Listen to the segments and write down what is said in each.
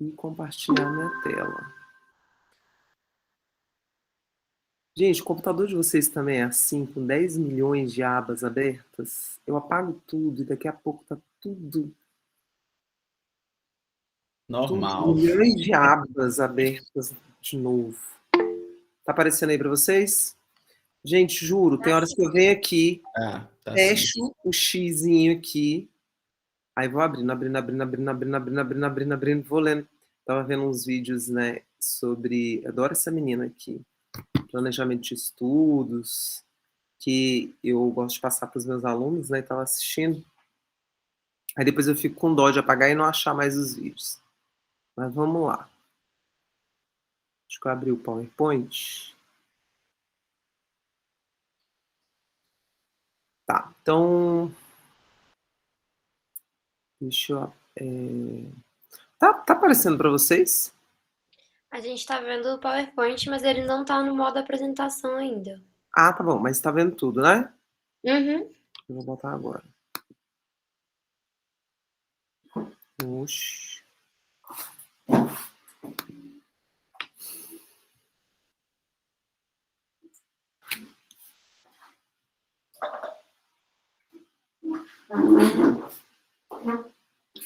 e compartilhar minha tela. Gente, o computador de vocês também é assim, com 10 milhões de abas abertas? Eu apago tudo e daqui a pouco tá tudo Normal. milhões de abas abertas de novo. Tá aparecendo aí para vocês? Gente, juro, tem horas que eu venho aqui, Tá sim. fecho o xizinho aqui, aí vou abrindo, vou lendo. Tava vendo uns vídeos, né, sobre... Adoro essa menina aqui. Planejamento de estudos, que eu gosto de passar para os meus alunos, né, e tava assistindo. Aí depois eu fico com dó de apagar e não achar mais os vídeos. Mas vamos lá. Deixa eu abrir o PowerPoint. Tá, então... Deixa eu... Tá aparecendo para vocês? A gente tá vendo o PowerPoint, mas ele não tá no modo apresentação ainda. Ah, tá bom, mas tá vendo tudo, né? Uhum. Eu vou botar agora. Oxi.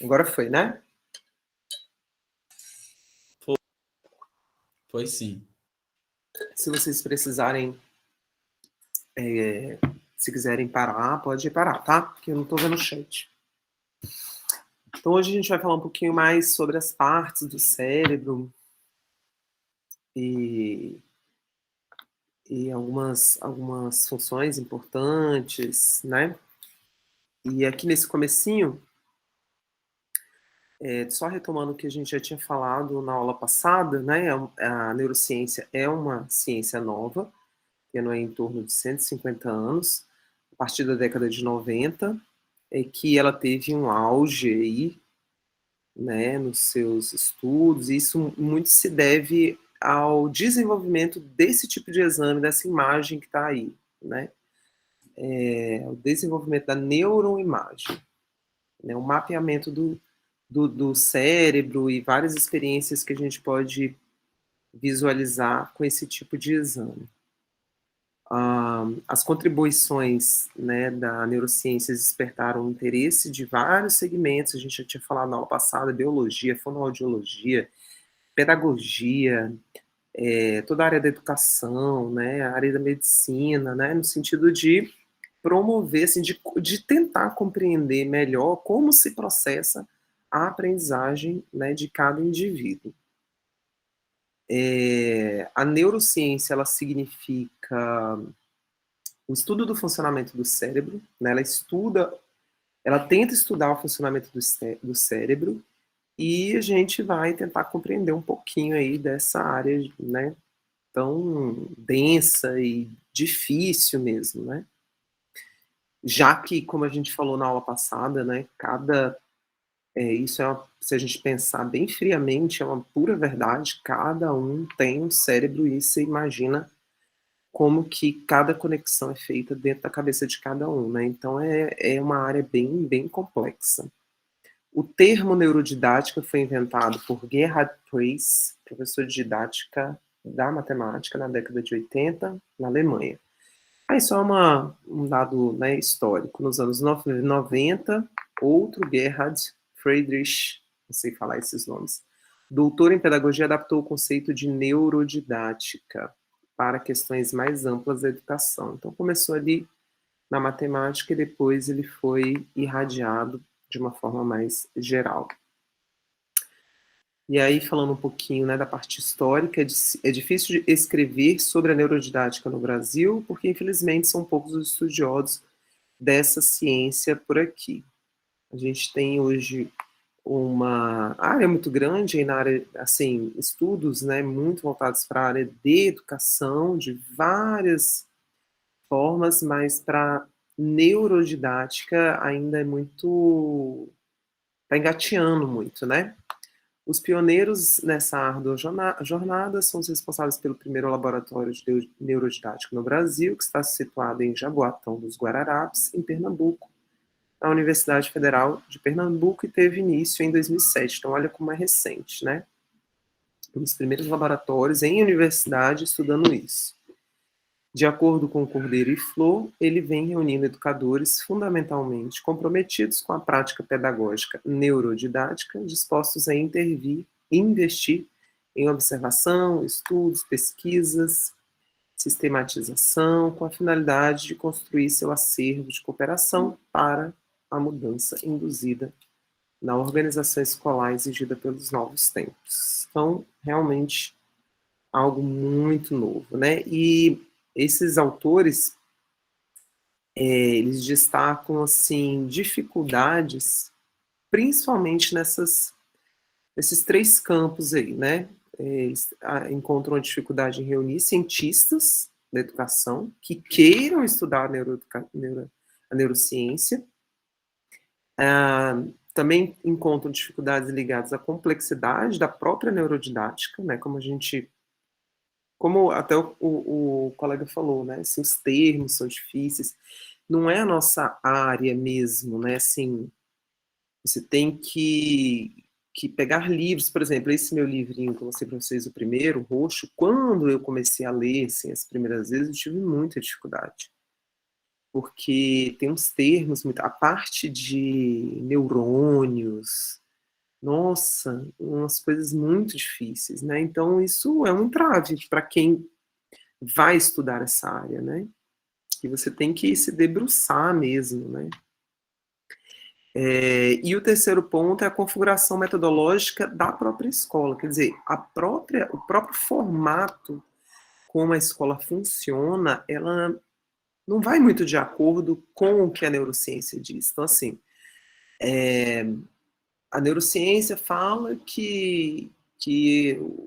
Agora foi, né? Foi sim. Se vocês precisarem, se quiserem parar, pode parar, tá? Porque eu não tô vendo o chat. Então hoje a gente vai falar um pouquinho mais sobre as partes do cérebro e algumas funções importantes, né? E aqui nesse comecinho, só retomando o que a gente já tinha falado na aula passada, né? A neurociência é uma ciência nova, que não é em torno de 150 anos, a partir da década de 90, é que ela teve um auge aí, né, nos seus estudos, e isso muito se deve ao desenvolvimento desse tipo de exame, dessa imagem que está aí, né? O desenvolvimento da neuroimagem, né? O mapeamento do cérebro e várias experiências que a gente pode visualizar com esse tipo de exame. As contribuições, né, da neurociência despertaram o interesse de vários segmentos, a gente já tinha falado na aula passada, biologia, fonoaudiologia, pedagogia, toda a área da educação, né, a área da medicina, né, no sentido de promover, assim, de tentar compreender melhor como se processa a aprendizagem, né, de cada indivíduo. A neurociência, ela significa o estudo do funcionamento do cérebro, né, ela tenta estudar o funcionamento do cérebro e a gente vai tentar compreender um pouquinho aí dessa área, né, tão densa e difícil mesmo, né? Já que, como a gente falou na aula passada, né, se a gente pensar bem friamente, é uma pura verdade, cada um tem um cérebro e você imagina como que cada conexão é feita dentro da cabeça de cada um, né? Então é uma área bem complexa. O termo neurodidática foi inventado por Gerhard Preiss, professor de didática da matemática na década de 80, na Alemanha. Aí só um dado, né, histórico. Nos anos 90, outro Gerhard Friedrich, não sei falar esses nomes, doutor em pedagogia, adaptou o conceito de neurodidática para questões mais amplas da educação. Então começou ali na matemática e depois ele foi irradiado de uma forma mais geral. E aí, falando um pouquinho, né, da parte histórica, é difícil de escrever sobre a neurodidática no Brasil, porque infelizmente são poucos os estudiosos dessa ciência por aqui. A gente tem hoje uma área muito grande aí na área, assim, estudos, né, muito voltados para a área de educação, de várias formas, mas para neurodidática ainda é muito, está engateando muito, né? Os pioneiros nessa árdua jornada são os responsáveis pelo primeiro laboratório de neurodidático no Brasil, que está situado em Jaboatão dos Guararapes, em Pernambuco, na Universidade Federal de Pernambuco e teve início em 2007. Então, olha como é recente, né? Um dos primeiros laboratórios em universidade estudando isso. De acordo com Cordeiro e Flor, ele vem reunindo educadores fundamentalmente comprometidos com a prática pedagógica neurodidática, dispostos a intervir e investir em observação, estudos, pesquisas, sistematização, com a finalidade de construir seu acervo de cooperação para a mudança induzida na organização escolar exigida pelos novos tempos. Então, realmente, algo muito novo, né? E esses autores, eles destacam, assim, dificuldades, principalmente nesses 3 campos aí, né? Eles encontram a dificuldade em reunir cientistas da educação que queiram estudar a neurociência. Também encontram dificuldades ligadas à complexidade da própria neurodidática, né? Como até o colega falou, né? Assim, os termos são difíceis. Não é a nossa área mesmo, né? Assim, você tem que pegar livros, por exemplo, esse meu livrinho que eu mostrei para vocês, o primeiro, o roxo, quando eu comecei a ler, assim, as primeiras vezes, eu tive muita dificuldade. Porque tem uns termos, a parte de neurônios, nossa, umas coisas muito difíceis, né? Então, isso é um entrave para quem vai estudar essa área, né? E você tem que se debruçar mesmo, né? E o terceiro ponto é a configuração metodológica da própria escola, quer dizer, o próprio formato como a escola funciona, ela não vai muito de acordo com o que a neurociência diz. Então, assim, a neurociência fala que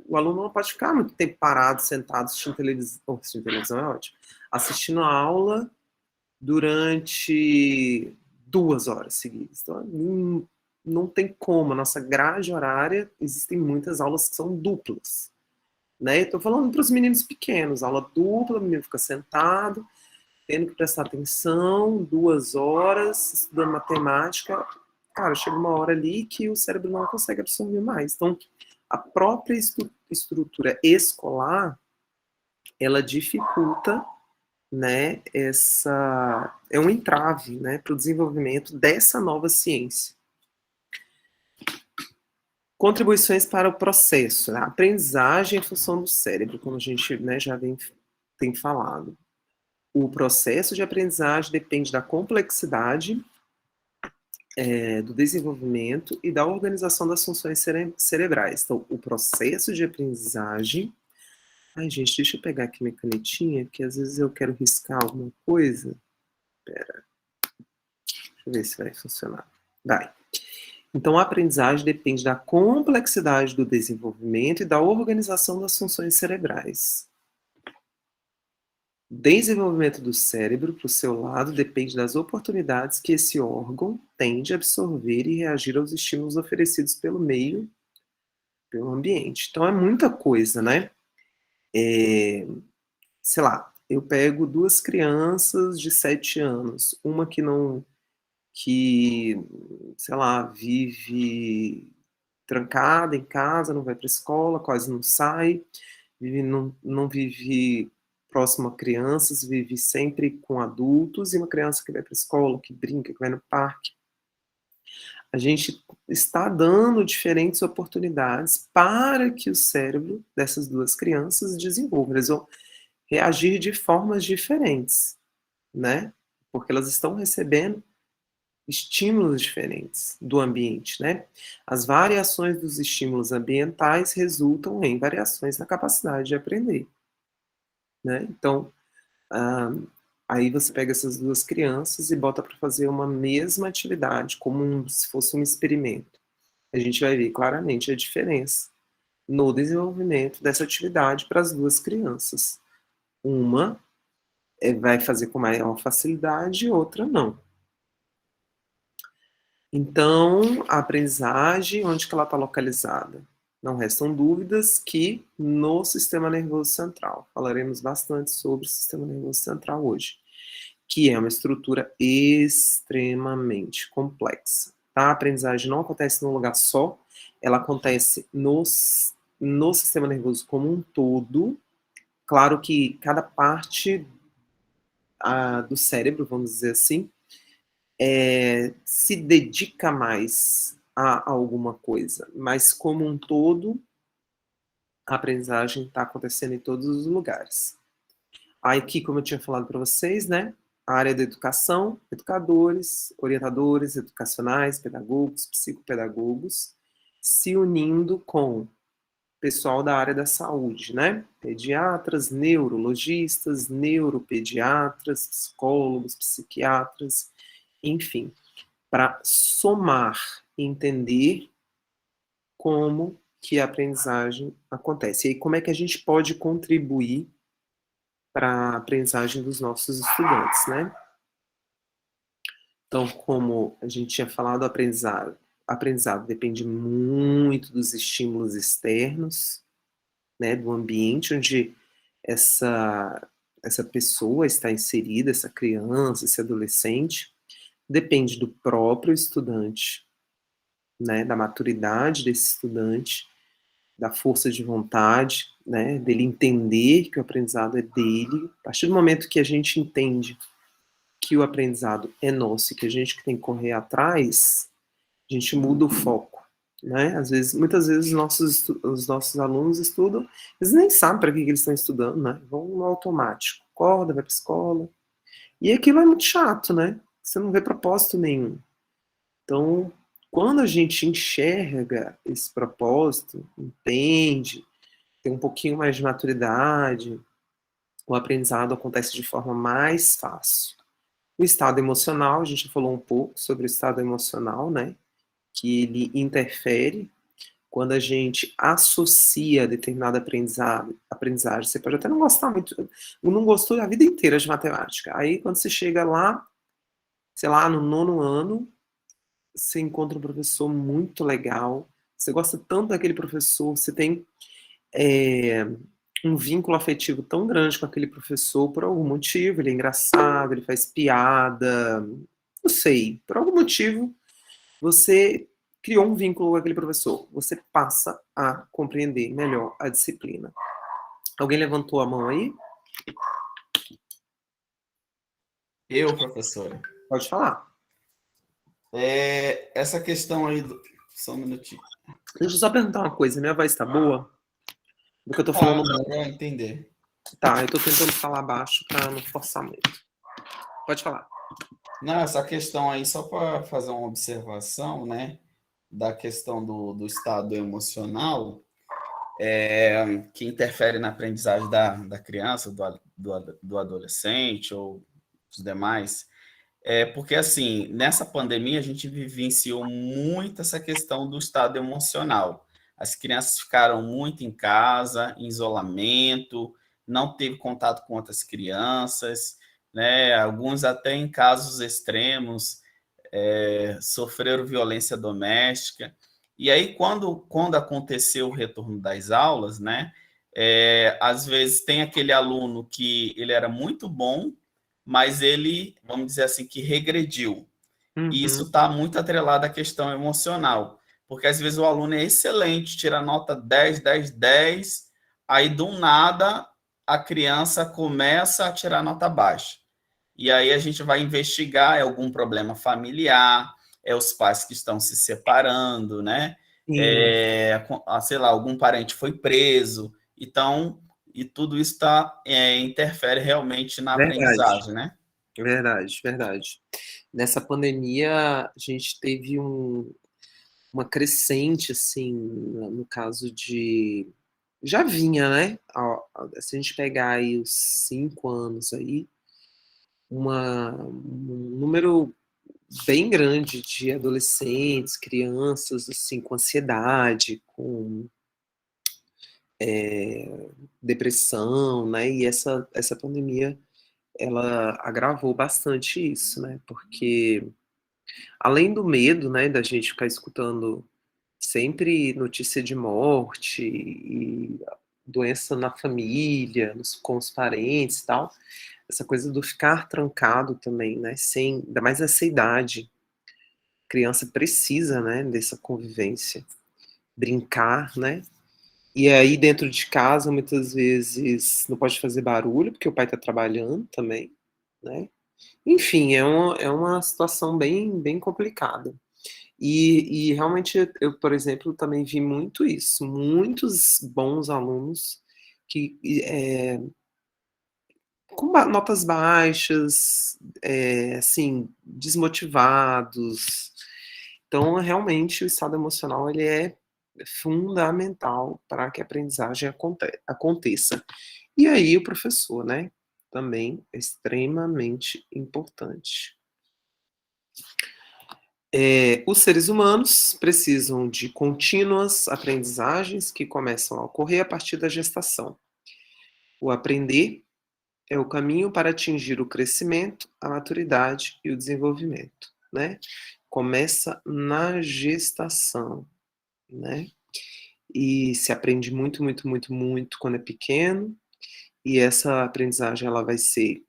o aluno não pode ficar muito tempo parado, sentado, assistindo televisão é ótimo, assistindo a aula durante 2 horas seguidas. Então, não tem como. A nossa grade horária, existem muitas aulas que são duplas. Né? Estou falando para os meninos pequenos, aula dupla, o menino fica sentado, tendo que prestar atenção, 2 horas, estudando matemática. Cara, chega uma hora ali que o cérebro não consegue absorver mais. Então, a própria estrutura escolar, ela dificulta, né, é um entrave, né, para o desenvolvimento dessa nova ciência. Contribuições para o processo, né? A aprendizagem em função do cérebro, como a gente, né, já tem falado. O processo de aprendizagem depende da complexidade do desenvolvimento e da organização das funções cerebrais. Então, o processo de aprendizagem... Ai, gente, deixa eu pegar aqui minha canetinha, que às vezes eu quero riscar alguma coisa. Espera. Deixa eu ver se vai funcionar. Vai. Então, a aprendizagem depende da complexidade do desenvolvimento e da organização das funções cerebrais. O desenvolvimento do cérebro, por seu lado, depende das oportunidades que esse órgão tem de absorver e reagir aos estímulos oferecidos pelo meio, pelo ambiente. Então, é muita coisa, né? Sei lá, eu pego 2 crianças de 7 anos, uma que, sei lá, vive trancada em casa, não vai para a escola, quase não sai, não vive próximo a crianças, vive sempre com adultos, e uma criança que vai para a escola, que brinca, que vai no parque. A gente está dando diferentes oportunidades para que o cérebro dessas 2 crianças desenvolva. Eles vão reagir de formas diferentes, né? Porque elas estão recebendo estímulos diferentes do ambiente, né? As variações dos estímulos ambientais resultam em variações na capacidade de aprender, né? Então, aí você pega essas 2 crianças e bota para fazer uma mesma atividade, como se fosse um experimento. A gente vai ver claramente a diferença no desenvolvimento dessa atividade para as 2 crianças. Uma vai fazer com maior facilidade e outra não. Então, a aprendizagem, onde que ela está localizada? Não restam dúvidas que no sistema nervoso central. Falaremos bastante sobre o sistema nervoso central hoje. que é uma estrutura extremamente complexa. Tá? A aprendizagem não acontece num lugar só, ela acontece no sistema nervoso como um todo. Claro que cada parte do cérebro, vamos dizer assim, se dedica mais a alguma coisa, mas como um todo, a aprendizagem está acontecendo em todos os lugares. Aí aqui, como eu tinha falado para vocês, né, a área da educação, educadores, orientadores educacionais, pedagogos, psicopedagogos, se unindo com pessoal da área da saúde, né, pediatras, neurologistas, neuropediatras, psicólogos, psiquiatras, enfim, para somar e entender como que a aprendizagem acontece. E aí, como é que a gente pode contribuir para a aprendizagem dos nossos estudantes, né? Então, como a gente tinha falado, aprendizado depende muito dos estímulos externos, né, do ambiente onde essa pessoa está inserida, essa criança, esse adolescente, depende do próprio estudante, né, da maturidade desse estudante, da força de vontade, né, dele entender que o aprendizado é dele. A partir do momento que a gente entende que o aprendizado é nosso e que a gente que tem que correr atrás, a gente muda o foco, né? Às vezes, muitas vezes os nossos alunos estudam, eles nem sabem para que eles estão estudando, né? Vão no automático, acorda, vai para a escola. E aquilo é muito chato, né? Você não vê propósito nenhum. Então, quando a gente enxerga esse propósito, entende, tem um pouquinho mais de maturidade, o aprendizado acontece de forma mais fácil. O estado emocional, a gente falou um pouco sobre o estado emocional, né? Que ele interfere quando a gente associa determinada aprendizagem. Você pode até não gostar muito, não gostou a vida inteira de matemática. Aí, quando você chega lá, sei lá, no 9º ano, você encontra um professor muito legal, você gosta tanto daquele professor, você tem um vínculo afetivo tão grande com aquele professor por algum motivo, ele é engraçado, ele faz piada, não sei, por algum motivo você criou um vínculo com aquele professor, você passa a compreender melhor a disciplina. Alguém levantou a mão aí? Eu, professora. Pode falar. Essa questão aí Só um minutinho. Deixa eu só perguntar uma coisa, minha voz tá boa? Do que eu tô falando. Dá pra entender. Tá, eu tô tentando falar baixo pra não forçar muito. Pode falar. Não, essa questão aí, só para fazer uma observação, né, da questão do estado emocional, que interfere na aprendizagem da criança, do adolescente ou dos demais, porque, assim, nessa pandemia a gente vivenciou muito essa questão do estado emocional. As crianças ficaram muito em casa, em isolamento, não teve contato com outras crianças, né? Alguns até em casos extremos sofreram violência doméstica. E aí, quando aconteceu o retorno das aulas, né? Às vezes tem aquele aluno que ele era muito bom, mas ele, vamos dizer assim, que regrediu. E isso está muito atrelado à questão emocional, porque às vezes o aluno é excelente, tira nota 10, 10, 10, aí do nada a criança começa a tirar nota baixa. E aí a gente vai investigar, é algum problema familiar, é os pais que estão se separando, né? Sei lá, algum parente foi preso. Então, e tudo isso interfere realmente na aprendizagem, né? Verdade. Nessa pandemia, a gente teve uma crescente, assim, no caso de... Já vinha, né? Se a gente pegar aí os 5 anos aí, um número bem grande de adolescentes, crianças, assim, com ansiedade, com depressão, né? E essa pandemia, ela agravou bastante isso, né? Porque além do medo, né, da gente ficar escutando sempre notícia de morte e doença na família, com os parentes e tal, essa coisa do ficar trancado também, né, ainda mais nessa idade, criança precisa, né, dessa convivência, brincar, né, e aí dentro de casa muitas vezes não pode fazer barulho, porque o pai está trabalhando também, né, enfim, é uma situação bem complicada. E realmente eu, por exemplo, também vi muito isso, muitos bons alunos que, com notas baixas, assim, desmotivados. Então, realmente, o estado emocional ele é fundamental para que a aprendizagem aconteça. E aí o professor, né, também é extremamente importante. Os seres humanos precisam de contínuas aprendizagens que começam a ocorrer a partir da gestação. O aprender é o caminho para atingir o crescimento, a maturidade e o desenvolvimento, né? Começa na gestação, né? E se aprende muito, muito, muito, muito quando é pequeno, e essa aprendizagem ela vai ser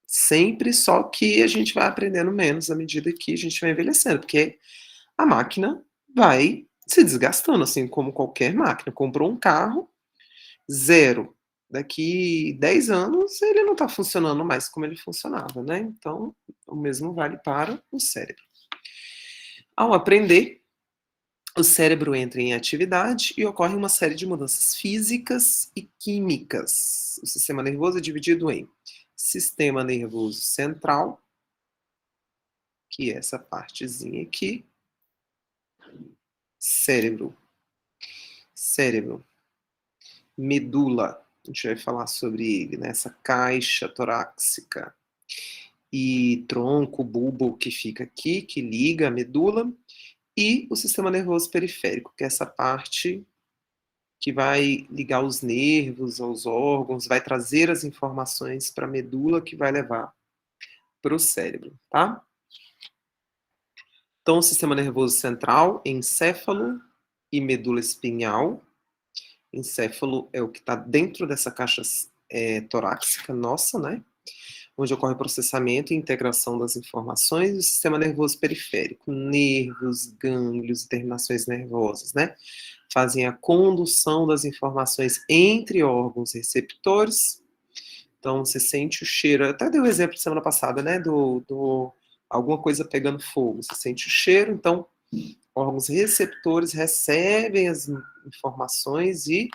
sempre, só que a gente vai aprendendo menos à medida que a gente vai envelhecendo, porque a máquina vai se desgastando, assim como qualquer máquina. Comprou um carro, zero. Daqui 10 anos ele não está funcionando mais como ele funcionava, né? Então, o mesmo vale para o cérebro. Ao aprender, o cérebro entra em atividade e ocorre uma série de mudanças físicas e químicas. O sistema nervoso é dividido em sistema nervoso central, que é essa partezinha aqui, cérebro, medula, a gente vai falar sobre ele, né? Essa caixa torácica, e tronco, bulbo que fica aqui, que liga a medula, e o sistema nervoso periférico, que é essa parte que vai ligar os nervos aos órgãos, vai trazer as informações para a medula que vai levar para o cérebro, tá? Então, o sistema nervoso central, encéfalo e medula espinhal. Encéfalo é o que está dentro dessa caixa torácica nossa, né? Onde ocorre o processamento e integração das informações, e o sistema nervoso periférico, nervos, gânglios e terminações nervosas, né? Fazem a condução das informações entre órgãos receptores. Então, você sente o cheiro, eu até dei o exemplo semana passada, né, do alguma coisa pegando fogo, você sente o cheiro, então, órgãos receptores recebem as informações e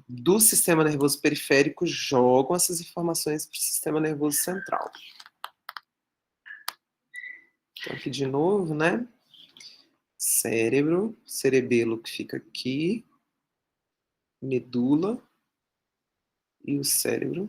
do sistema nervoso periférico jogam essas informações para o sistema nervoso central. Então, aqui de novo, né? Cérebro, cerebelo que fica aqui, medula e o cérebro.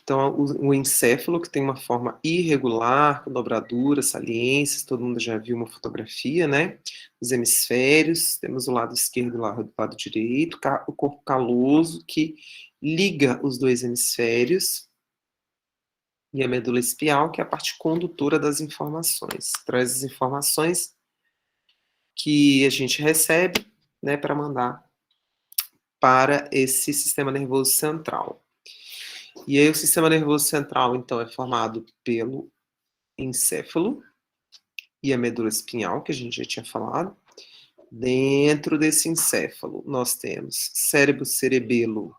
Então, o encéfalo, que tem uma forma irregular, com dobraduras, saliências, todo mundo já viu uma fotografia, né? Os hemisférios, temos o lado esquerdo e o lado direito, o corpo caloso, que liga os dois hemisférios, e a medula espial, que é a parte condutora das informações. Traz as informações que a gente recebe, né, para mandar para esse sistema nervoso central. E aí o sistema nervoso central, então, é formado pelo encéfalo e a medula espinhal, que a gente já tinha falado. Dentro desse encéfalo, nós temos cérebro, cerebelo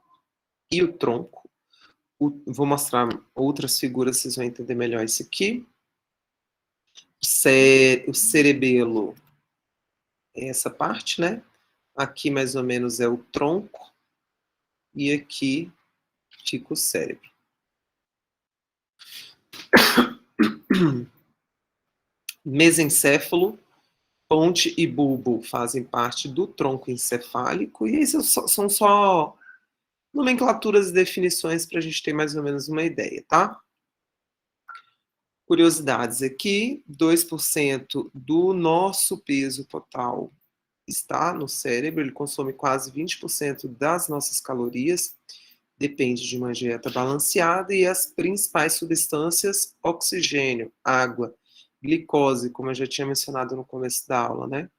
e o tronco. Vou mostrar outras figuras, vocês vão entender melhor isso aqui. O cerebelo é essa parte, né? Aqui, mais ou menos, é o tronco. E aqui fica o cérebro. Mesencéfalo, ponte e bulbo fazem parte do tronco encefálico. E essas são só nomenclaturas e definições para a gente ter mais ou menos uma ideia, tá? Curiosidades aqui, 2% do nosso peso total está no cérebro, ele consome quase 20% das nossas calorias, depende de uma dieta balanceada, e as principais substâncias, oxigênio, água, glicose, como eu já tinha mencionado no começo da aula, né?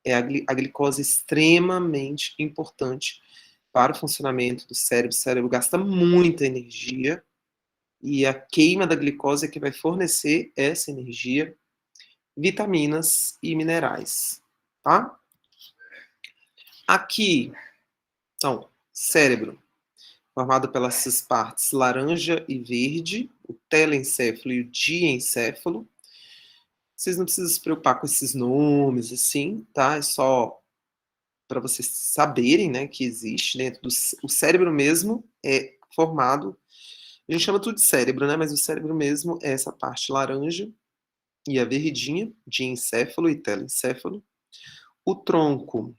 A glicose é extremamente importante para o funcionamento do cérebro. O cérebro gasta muita energia e a queima da glicose é que vai fornecer essa energia, vitaminas e minerais, tá? Aqui, então, cérebro, formado pelas essas partes laranja e verde, o telencéfalo e o diencéfalo. Vocês não precisam se preocupar com esses nomes, assim, tá? É só para vocês saberem, né, que existe dentro do o cérebro mesmo é formado, a gente chama tudo de cérebro, né, mas o cérebro mesmo é essa parte laranja e a verdinha, diencéfalo e telencéfalo. O tronco,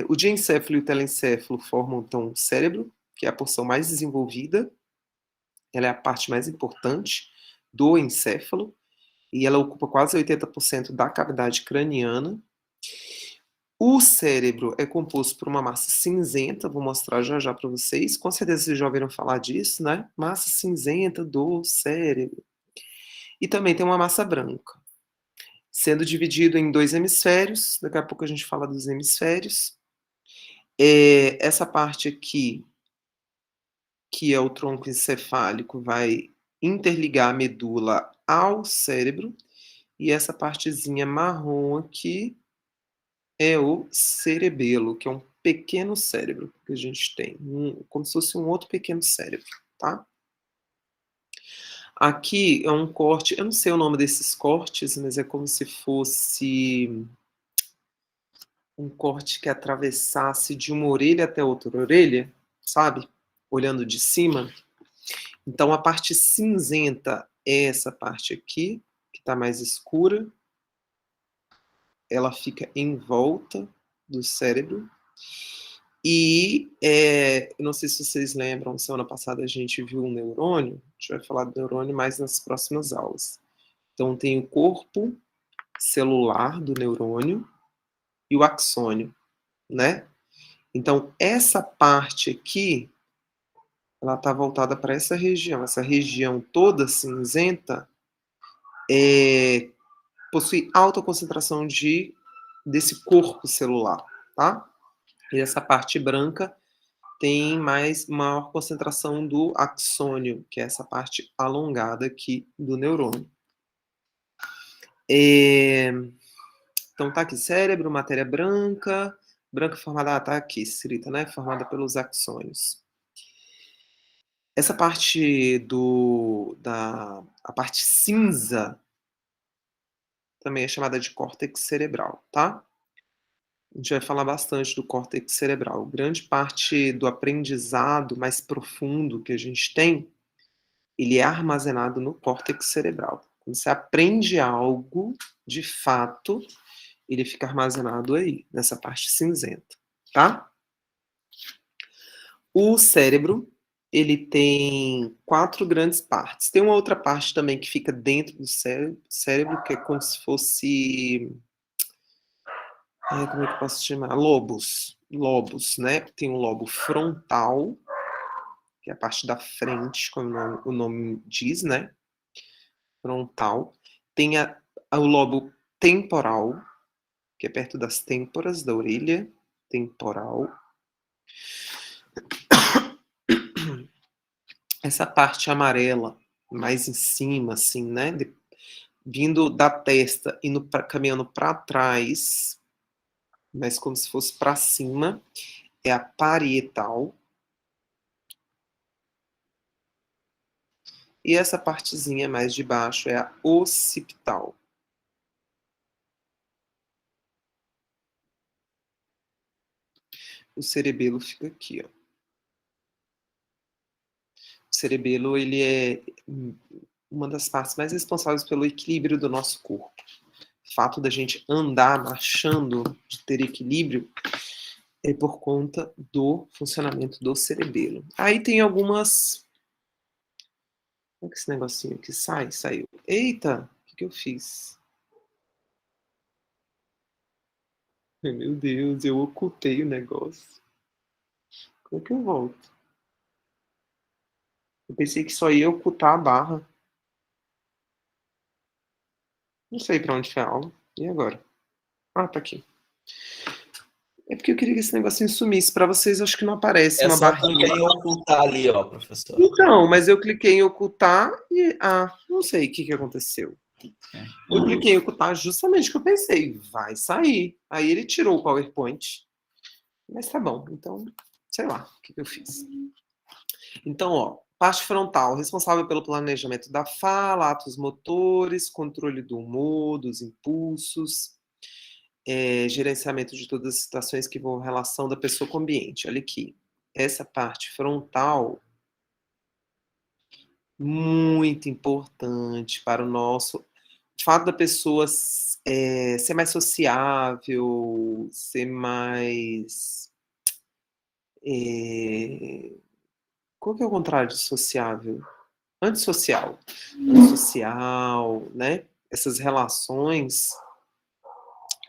o diencéfalo e o telencéfalo formam, então, o cérebro, que é a porção mais desenvolvida, ela é a parte mais importante do encéfalo, e ela ocupa quase 80% da cavidade craniana. O cérebro é composto por uma massa cinzenta, vou mostrar já já para vocês. Com certeza vocês já ouviram falar disso, né? Massa cinzenta do cérebro. E também tem uma massa branca, sendo dividido em 2 hemisférios. Daqui a pouco a gente fala dos hemisférios. Essa parte aqui, que é o tronco encefálico, vai interligar a medula ao cérebro. E essa partezinha marrom aqui é o cerebelo, que é um pequeno cérebro que a gente tem, como se fosse um outro pequeno cérebro, tá? Aqui é um corte, eu não sei o nome desses cortes, mas é como se fosse um corte que atravessasse de uma orelha até outra orelha, sabe? Olhando de cima. Então a parte cinzenta é essa parte aqui, que está mais escura. Ela fica em volta do cérebro. E eu não sei se vocês lembram, semana passada a gente viu um neurônio, a gente vai falar do neurônio mais nas próximas aulas. Então tem o corpo celular do neurônio e o axônio, né? Então essa parte aqui, ela está voltada para essa região toda cinzenta possui alta concentração desse corpo celular, tá? E essa parte branca tem maior concentração do axônio, que é essa parte alongada aqui do neurônio. Então tá aqui, cérebro, matéria branca, branca formada, tá aqui escrita, né? Formada pelos axônios. Essa parte a parte cinza também é chamada de córtex cerebral, tá? A gente vai falar bastante do córtex cerebral. Grande parte do aprendizado mais profundo que a gente tem, ele é armazenado no córtex cerebral. Quando você aprende algo, de fato, ele fica armazenado aí, nessa parte cinzenta, tá? O cérebro, ele tem 4 grandes partes. Tem uma outra parte também que fica dentro do cérebro, que é como se fosse... como é que eu posso chamar? Lobos, né? Tem o lobo frontal, que é a parte da frente, como o nome diz, né? Frontal. Tem o lobo temporal, que é perto das têmporas da orelha, temporal. Essa parte amarela, mais em cima, assim, né? Vindo da testa, caminhando para trás, mas como se fosse para cima, é a parietal. E essa partezinha mais de baixo é a occipital. O cerebelo fica aqui, ó. O cerebelo, ele é uma das partes mais responsáveis pelo equilíbrio do nosso corpo. O fato da gente andar marchando, de ter equilíbrio, é por conta do funcionamento do cerebelo. Aí tem algumas... Como é que esse negocinho aqui saiu? Eita, o que eu fiz? Meu Deus, eu ocultei o negócio. Como é que eu volto? Eu pensei que só ia ocultar a barra. Não sei pra onde foi a aula. E agora? Ah, tá aqui. É porque eu queria que esse negocinho sumisse. Para vocês, acho que não aparece É uma só barrinha. também ocultar ali, ó, professor. Então, mas eu cliquei em ocultar e... Ah, não sei o que aconteceu. Eu cliquei em ocultar justamente que eu pensei, vai sair. Aí ele tirou o PowerPoint. Mas tá bom, então, sei lá o que eu fiz. Então, ó, parte frontal, responsável pelo planejamento da fala, atos motores, controle do humor, dos impulsos, gerenciamento de todas as situações que vão relação da pessoa com o ambiente. Olha aqui, essa parte frontal, muito importante para o nosso... O fato da pessoa ser mais sociável, ser mais... qual que é o contrário de sociável? Antissocial. Antissocial, né? Essas relações,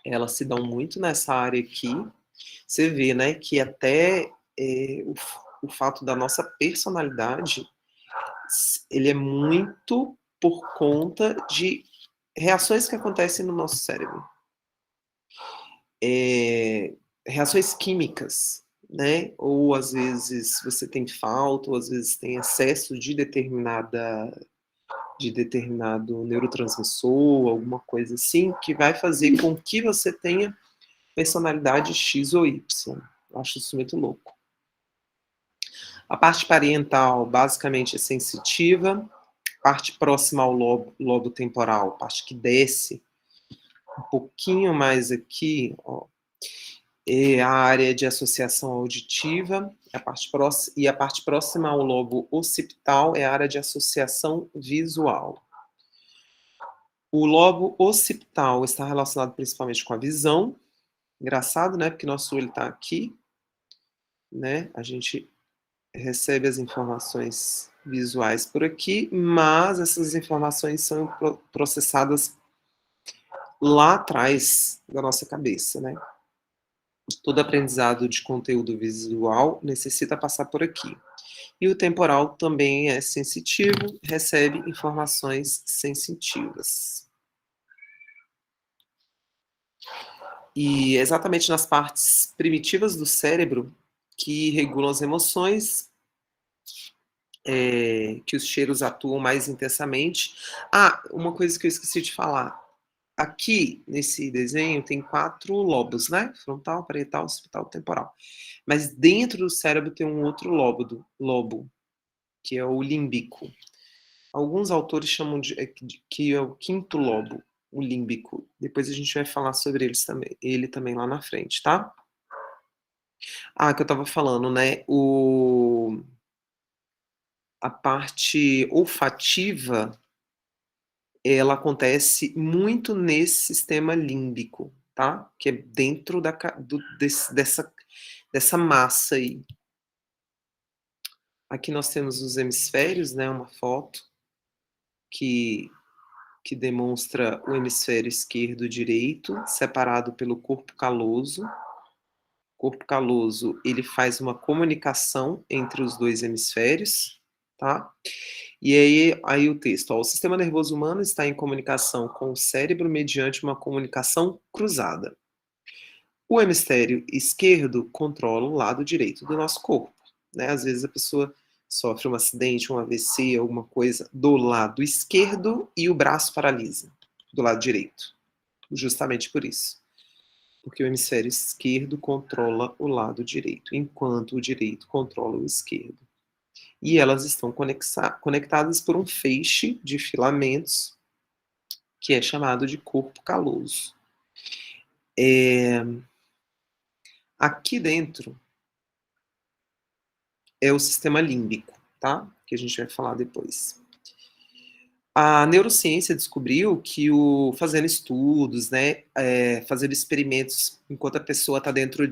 elas se dão muito nessa área aqui. Você vê, né, que até o fato da nossa personalidade, ele é muito por conta de reações que acontecem no nosso cérebro. Reações químicas, né? Ou às vezes você tem falta, ou às vezes tem excesso de determinado neurotransmissor, alguma coisa assim, que vai fazer com que você tenha personalidade X ou Y. Eu acho isso muito louco. A parte parietal, basicamente, é sensitiva. Parte próxima ao lobo temporal, parte que desce um pouquinho mais aqui, ó, é a área de associação auditiva, e a parte próxima ao lobo occipital é a área de associação visual. O lobo occipital está relacionado principalmente com a visão. Engraçado, né? Porque nosso olho está aqui, né? A gente recebe as informações visuais por aqui, mas essas informações são processadas lá atrás da nossa cabeça, né? Todo aprendizado de conteúdo visual necessita passar por aqui. E o temporal também é sensitivo, recebe informações sensitivas. E exatamente nas partes primitivas do cérebro que regulam as emoções, que os cheiros atuam mais intensamente. Ah, uma coisa que eu esqueci de falar. Aqui, nesse desenho, tem 4 lobos, né? Frontal, parietal, occipital, temporal. Mas dentro do cérebro tem um outro lobo, que é o límbico. Alguns autores chamam que é o quinto lobo, o límbico. Depois a gente vai falar sobre ele também lá na frente, tá? Ah, que eu tava falando, né? A parte olfativa, ela acontece muito nesse sistema límbico, tá? Que é dentro dessa massa aí. Aqui nós temos os hemisférios, né? Uma foto que demonstra o hemisfério esquerdo e direito, separado pelo corpo caloso. O corpo caloso, ele faz uma comunicação entre os dois hemisférios, tá? E aí o texto, ó, o sistema nervoso humano está em comunicação com o cérebro mediante uma comunicação cruzada. O hemisfério esquerdo controla o lado direito do nosso corpo, né? Às vezes a pessoa sofre um acidente, um AVC, alguma coisa do lado esquerdo e o braço paralisa do lado direito. Justamente por isso. Porque o hemisfério esquerdo controla o lado direito, enquanto o direito controla o esquerdo. E elas estão conectadas por um feixe de filamentos que é chamado de corpo caloso. Aqui dentro é o sistema límbico, tá? Que a gente vai falar depois. A neurociência descobriu que fazendo estudos, né, fazendo experimentos enquanto a pessoa está dentro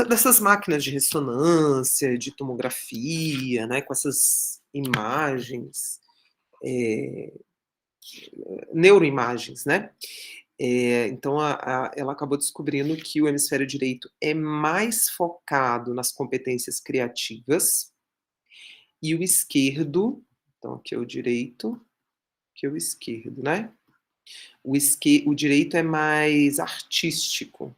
dessas máquinas de ressonância, de tomografia, né, com essas imagens, neuroimagens, né? Então, ela acabou descobrindo que o hemisfério direito é mais focado nas competências criativas e o esquerdo, então aqui é o direito, aqui é o esquerdo, né? O direito é mais artístico.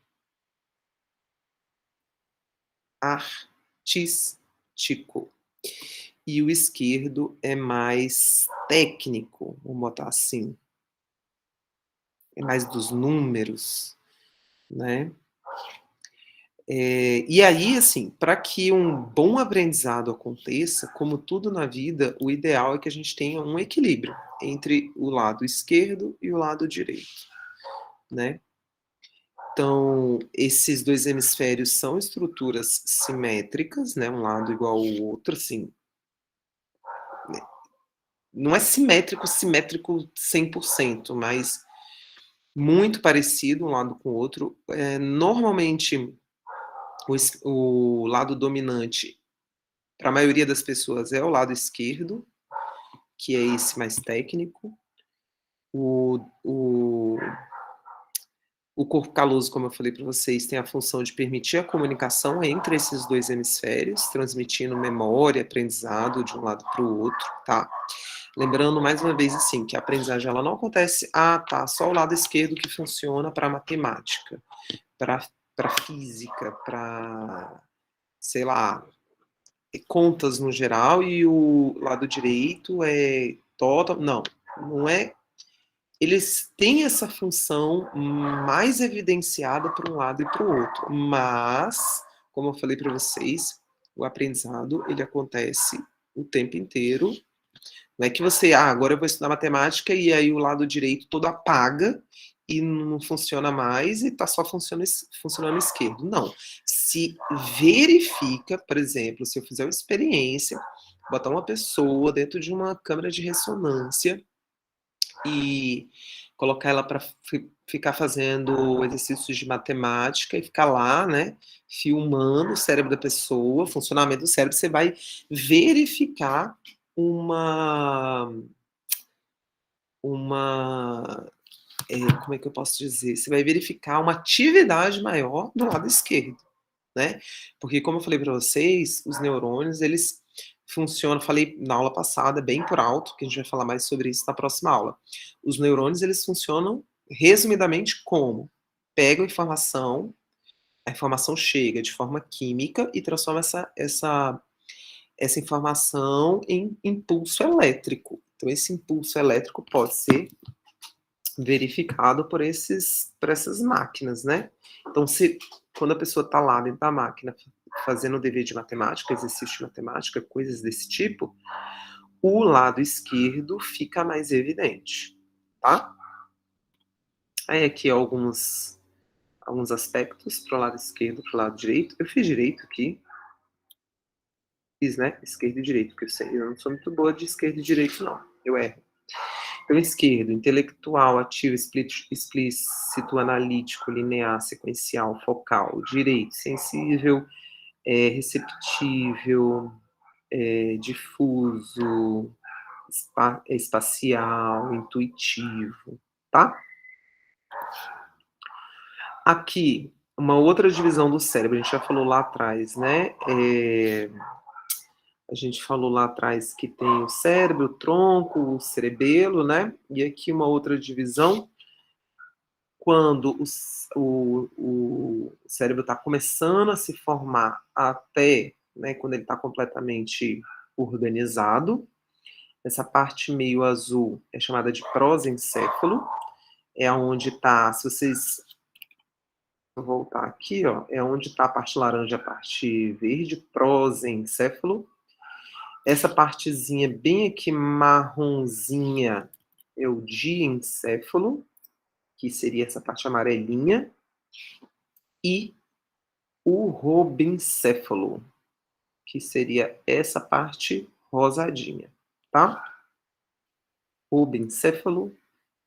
Artístico. E o esquerdo é mais técnico, vamos botar assim. É mais dos números, né? E aí, assim, para que um bom aprendizado aconteça, como tudo na vida, o ideal é que a gente tenha um equilíbrio entre o lado esquerdo e o lado direito, né? Então, esses dois hemisférios são estruturas simétricas, né? Um lado igual ao outro, assim. Não é simétrico 100%, mas muito parecido um lado com o outro. Normalmente, o lado dominante, para a maioria das pessoas, é o lado esquerdo, que é esse mais técnico. O corpo caloso, como eu falei para vocês, tem a função de permitir a comunicação entre esses dois hemisférios, transmitindo memória, aprendizado de um lado para o outro, tá? Lembrando mais uma vez assim, que a aprendizagem ela não acontece, só o lado esquerdo que funciona para matemática, para física, para, sei lá, contas no geral, e o lado direito é total. Não, não é. Eles têm essa função mais evidenciada para um lado e para o outro, mas, como eu falei para vocês, o aprendizado ele acontece o tempo inteiro. Não é que você, agora eu vou estudar matemática e aí o lado direito todo apaga e não funciona mais e está só funcionando esquerdo. Não. Se verifica, por exemplo, se eu fizer uma experiência, botar uma pessoa dentro de uma câmera de ressonância e colocar ela para ficar fazendo exercícios de matemática e ficar lá, né, filmando o cérebro da pessoa, o funcionamento do cérebro, você vai verificar como é que eu posso dizer? Você vai verificar uma atividade maior do lado esquerdo, né? Porque, como eu falei para vocês, os neurônios, eles funcionam, falei na aula passada, bem por alto, que a gente vai falar mais sobre isso na próxima aula. Os neurônios, eles funcionam, resumidamente, como? Pegam informação, a informação chega de forma química e transforma essa informação em impulso elétrico. Então, esse impulso elétrico pode ser verificado por essas máquinas, né? Então, quando a pessoa está lá dentro da máquina fazendo o dever de matemática, exercício de matemática, coisas desse tipo, o lado esquerdo fica mais evidente, tá? Aí aqui alguns aspectos para o lado esquerdo, para o lado direito. Eu fiz direito aqui. Fiz, né? Esquerdo e direito, porque eu não sou muito boa de esquerdo e direito, não. Eu erro. Então, esquerdo, intelectual, ativo, explícito, analítico, linear, sequencial, focal. Direito, sensível, receptível, difuso, espacial, intuitivo, tá? Aqui, uma outra divisão do cérebro, a gente já falou lá atrás, né? A gente falou lá atrás que tem o cérebro, o tronco, o cerebelo, né? E aqui uma outra divisão, quando o cérebro está começando a se formar até, né, quando ele está completamente organizado. Essa parte meio azul é chamada de prosencéfalo, é onde está, se vocês vou voltar aqui, ó, é onde está a parte laranja, a parte verde, prosencéfalo. Essa partezinha bem aqui marronzinha é o diencéfalo, que seria essa parte amarelinha, e o robencéfalo, que seria essa parte rosadinha, tá? Robencéfalo,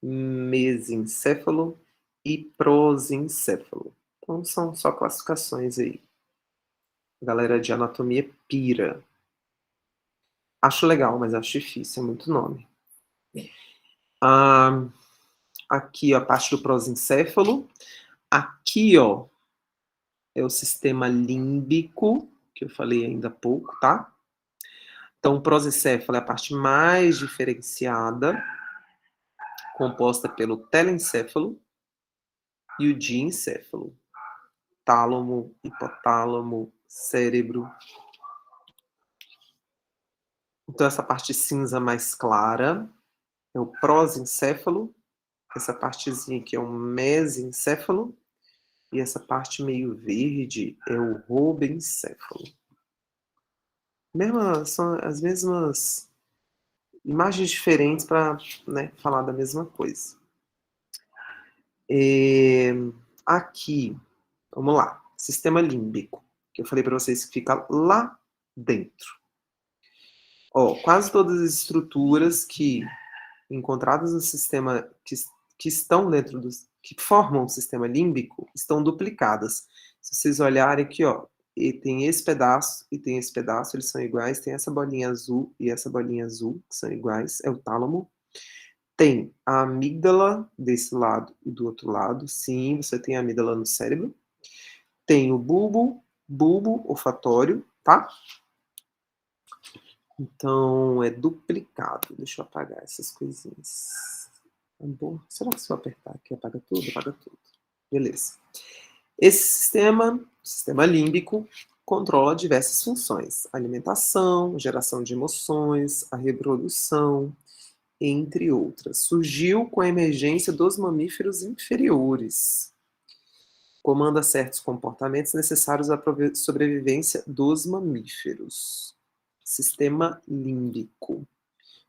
mesencéfalo e prosencéfalo. Então são só classificações aí. A galera de anatomia pira. Acho legal, mas acho difícil, é muito nome. Aqui, ó, a parte do prosencéfalo. Aqui, ó, é o sistema límbico, que eu falei ainda há pouco, tá? Então, o prosencéfalo é a parte mais diferenciada, composta pelo telencéfalo e o diencéfalo. Tálamo, hipotálamo, cérebro. Então, essa parte cinza mais clara é o prosencéfalo. Essa partezinha aqui é o mesencéfalo. E essa parte meio verde é o robencéfalo. São as mesmas imagens diferentes para, né, falar da mesma coisa. Aqui, vamos lá. Sistema límbico, que eu falei para vocês que fica lá dentro. Quase todas as estruturas que encontradas no sistema, que estão dentro que formam o sistema límbico, estão duplicadas. Se vocês olharem aqui, e tem esse pedaço e tem esse pedaço, eles são iguais. Tem essa bolinha azul e essa bolinha azul, que são iguais, é o tálamo. Tem a amígdala desse lado e do outro lado. Sim, você tem a amígdala no cérebro. Tem o bulbo olfatório, tá? Então, é duplicado. Deixa eu apagar essas coisinhas. Tá bom? Será que se eu apertar aqui apaga tudo? Apaga tudo. Beleza. Esse sistema límbico, controla diversas funções. Alimentação, geração de emoções, a reprodução, entre outras. Surgiu com a emergência dos mamíferos inferiores. Comanda certos comportamentos necessários à sobrevivência dos mamíferos. Sistema límbico.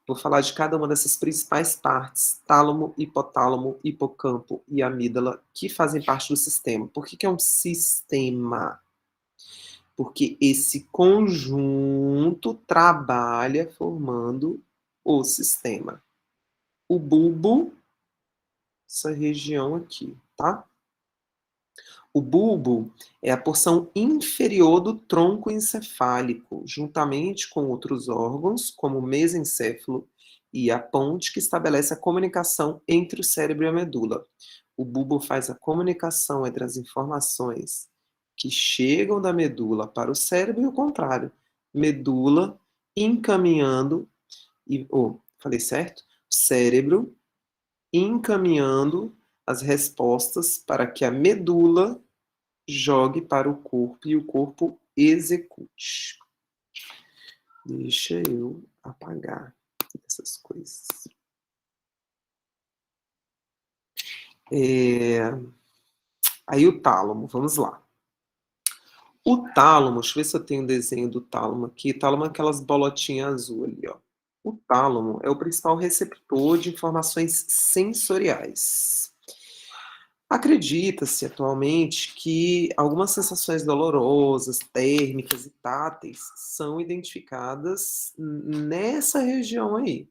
Vou falar de cada uma dessas principais partes, tálamo, hipotálamo, hipocampo e amígdala, que fazem parte do sistema. Por que é um sistema? Porque esse conjunto trabalha formando o sistema. O bulbo, essa região aqui, tá? O bulbo é a porção inferior do tronco encefálico, juntamente com outros órgãos, como o mesencéfalo e a ponte que estabelece a comunicação entre o cérebro e a medula. O bulbo faz a comunicação entre as informações que chegam da medula para o cérebro e o contrário. Medula encaminhando, falei certo? Cérebro encaminhando as respostas para que a medula jogue para o corpo e o corpo execute. Deixa eu apagar essas coisas. Aí o tálamo, vamos lá. O tálamo, deixa eu ver se eu tenho um desenho do tálamo aqui. Tálamo é aquelas bolotinhas azul ali, ó. O tálamo é o principal receptor de informações sensoriais. Acredita-se atualmente que algumas sensações dolorosas, térmicas e táteis são identificadas nessa região aí.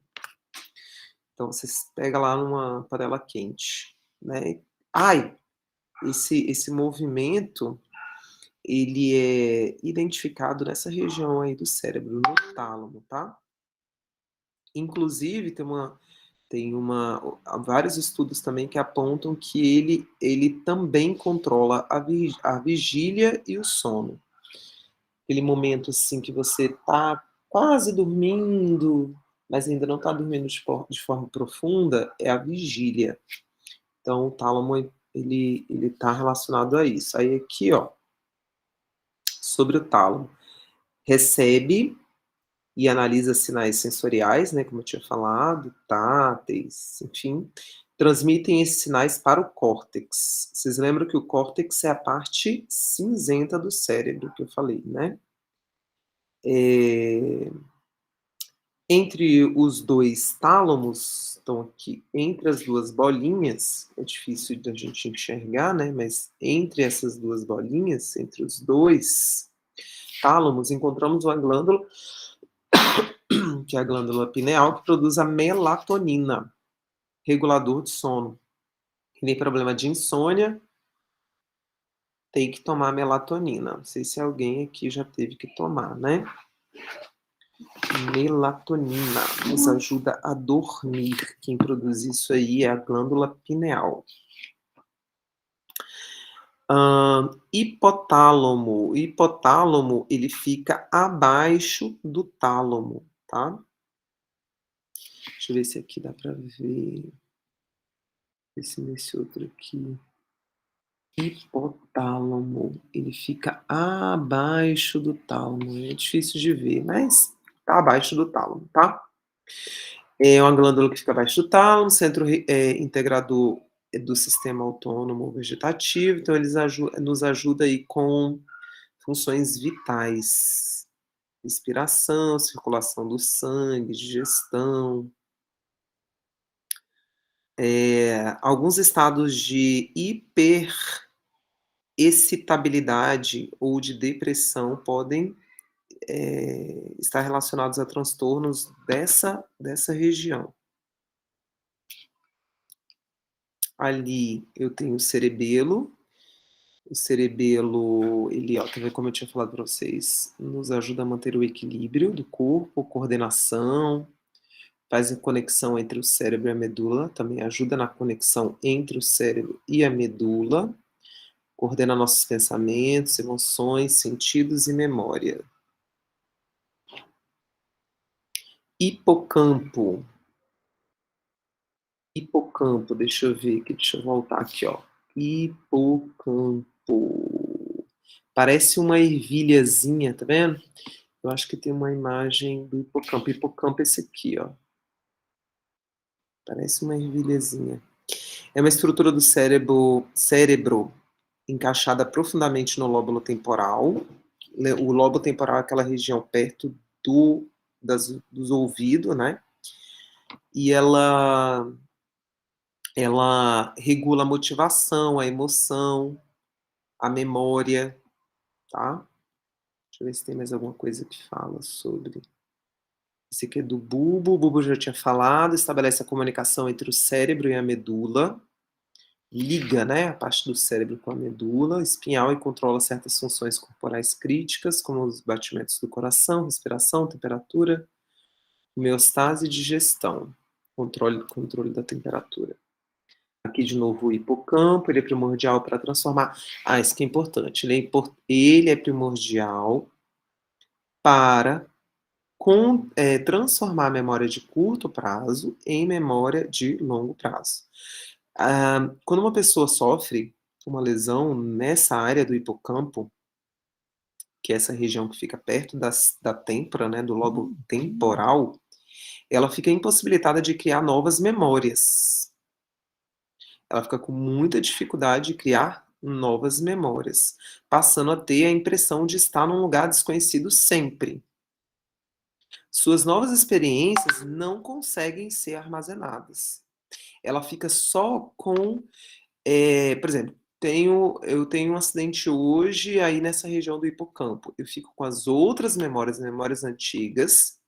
Então, você pega lá numa panela quente, né? Esse movimento, ele é identificado nessa região aí do cérebro, no tálamo, tá? Inclusive, tem vários estudos também que apontam que ele também controla a vigília e o sono. Aquele momento assim que você está quase dormindo, mas ainda não está dormindo de forma profunda, é a vigília. Então, o tálamo, ele está relacionado a isso. Aí aqui, ó, sobre o tálamo, recebe e analisa sinais sensoriais, né, como eu tinha falado, táteis, enfim, transmitem esses sinais para o córtex. Vocês lembram que o córtex é a parte cinzenta do cérebro, que eu falei, né? Entre os dois tálamos, estão aqui entre as duas bolinhas, é difícil da gente enxergar, né? Mas entre essas duas bolinhas, entre os dois tálamos, encontramos uma glândula, que é a glândula pineal, que produz a melatonina, regulador de sono. Quem tem problema de insônia, tem que tomar melatonina. Não sei se alguém aqui já teve que tomar, né? Melatonina nos ajuda a dormir. Quem produz isso aí é a glândula pineal. Hipotálamo. O hipotálamo, ele fica abaixo do tálamo, tá? Deixa eu ver se aqui dá para ver. Esse nesse outro aqui. Hipotálamo. Ele fica abaixo do tálamo. É difícil de ver, mas tá abaixo do tálamo, tá? É uma glândula que fica abaixo do tálamo, centro integrador do sistema autônomo vegetativo. Então, eles nos ajuda aí com funções vitais. Respiração, circulação do sangue, digestão. Alguns estados de hiperexcitabilidade ou de depressão podem estar relacionados a transtornos dessa região. Ali eu tenho o cerebelo. O cerebelo, ele, ó, tá vendo como eu tinha falado para vocês, nos ajuda a manter o equilíbrio do corpo, coordenação, faz a conexão entre o cérebro e a medula, também ajuda na conexão entre o cérebro e a medula, coordena nossos pensamentos, emoções, sentidos e memória. Hipocampo. Hipocampo, deixa eu ver aqui, deixa eu voltar aqui, ó. Hipocampo. Parece uma ervilhazinha, tá vendo? Eu acho que tem uma imagem do hipocampo. Hipocampo é esse aqui, ó. Parece uma ervilhazinha. É uma estrutura do cérebro encaixada profundamente no lóbulo temporal. O lóbulo temporal é aquela região perto dos ouvidos, né? E ela regula a motivação, a emoção, a memória, tá? Deixa eu ver se tem mais alguma coisa que fala sobre. Esse aqui é do bulbo. O bulbo já tinha falado, estabelece a comunicação entre o cérebro e a medula, liga, né, a parte do cérebro com a medula espinhal e controla certas funções corporais críticas, como os batimentos do coração, respiração, temperatura, homeostase e digestão, controle da temperatura. Aqui de novo o hipocampo, ele é primordial para transformar. Isso que é importante, ele é primordial para transformar a memória de curto prazo em memória de longo prazo. Quando uma pessoa sofre uma lesão nessa área do hipocampo, que é essa região que fica perto da têmpora, né, do lobo temporal, ela fica impossibilitada de criar novas memórias. Ela fica com muita dificuldade de criar novas memórias, passando a ter a impressão de estar num lugar desconhecido sempre. Suas novas experiências não conseguem ser armazenadas. Ela fica só com, por exemplo, eu tenho um acidente hoje aí nessa região do hipocampo. Eu fico com as outras memórias antigas.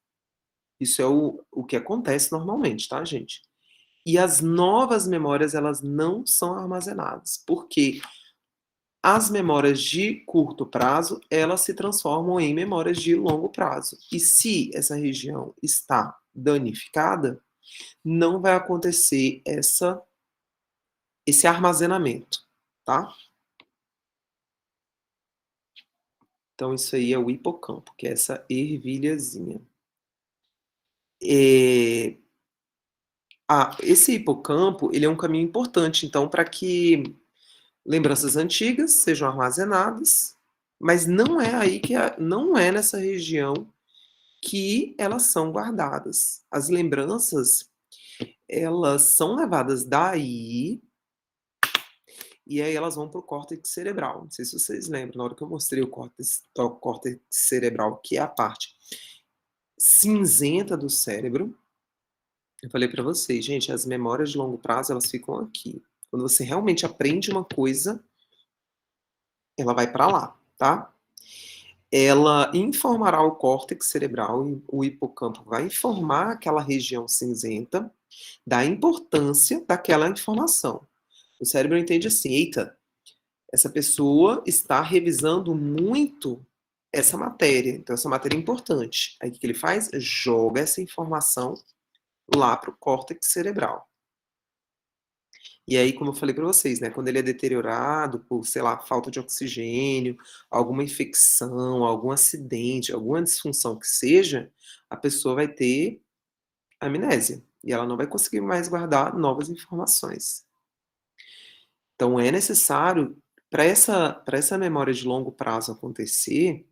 Isso é o que acontece normalmente, tá, gente? E as novas memórias, elas não são armazenadas. Por quê? As memórias de curto prazo, elas se transformam em memórias de longo prazo. E se essa região está danificada, não vai acontecer esse armazenamento, tá? Então, isso aí é o hipocampo, que é essa ervilhazinha. Esse hipocampo, ele é um caminho importante, então, para que lembranças antigas sejam armazenadas, mas não é aí não é nessa região que elas são guardadas. As lembranças, elas são levadas daí e aí elas vão para o córtex cerebral. Não sei se vocês lembram, na hora que eu mostrei o córtex cerebral, que é a parte cinzenta do cérebro, eu falei para vocês, gente, as memórias de longo prazo, elas ficam aqui. Quando você realmente aprende uma coisa, ela vai para lá, tá? Ela informará o córtex cerebral, o hipocampo vai informar aquela região cinzenta da importância daquela informação. O cérebro entende assim, eita, essa pessoa está revisando muito essa matéria, então essa matéria é importante. Aí o que ele faz? Joga essa informação lá para o córtex cerebral. E aí, como eu falei para vocês, né, quando ele é deteriorado por, sei lá, falta de oxigênio, alguma infecção, algum acidente, alguma disfunção que seja, a pessoa vai ter amnésia. E ela não vai conseguir mais guardar novas informações. Então é necessário, para essa memória de longo prazo acontecer,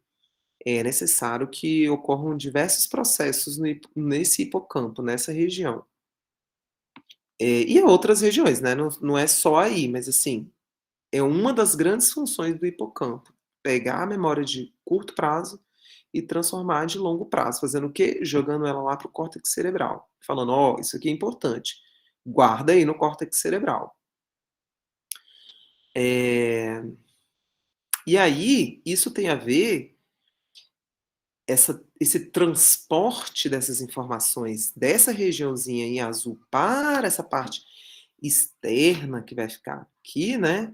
é necessário que ocorram diversos processos nesse hipocampo, nessa região. E outras regiões, né? Não é só aí, mas assim, é uma das grandes funções do hipocampo. Pegar a memória de curto prazo e transformar de longo prazo. Fazendo o quê? Jogando ela lá para o córtex cerebral. Falando, ó, isso aqui é importante. Guarda aí no córtex cerebral. E aí, isso tem a ver, esse transporte dessas informações dessa regiãozinha em azul para essa parte externa que vai ficar aqui, né?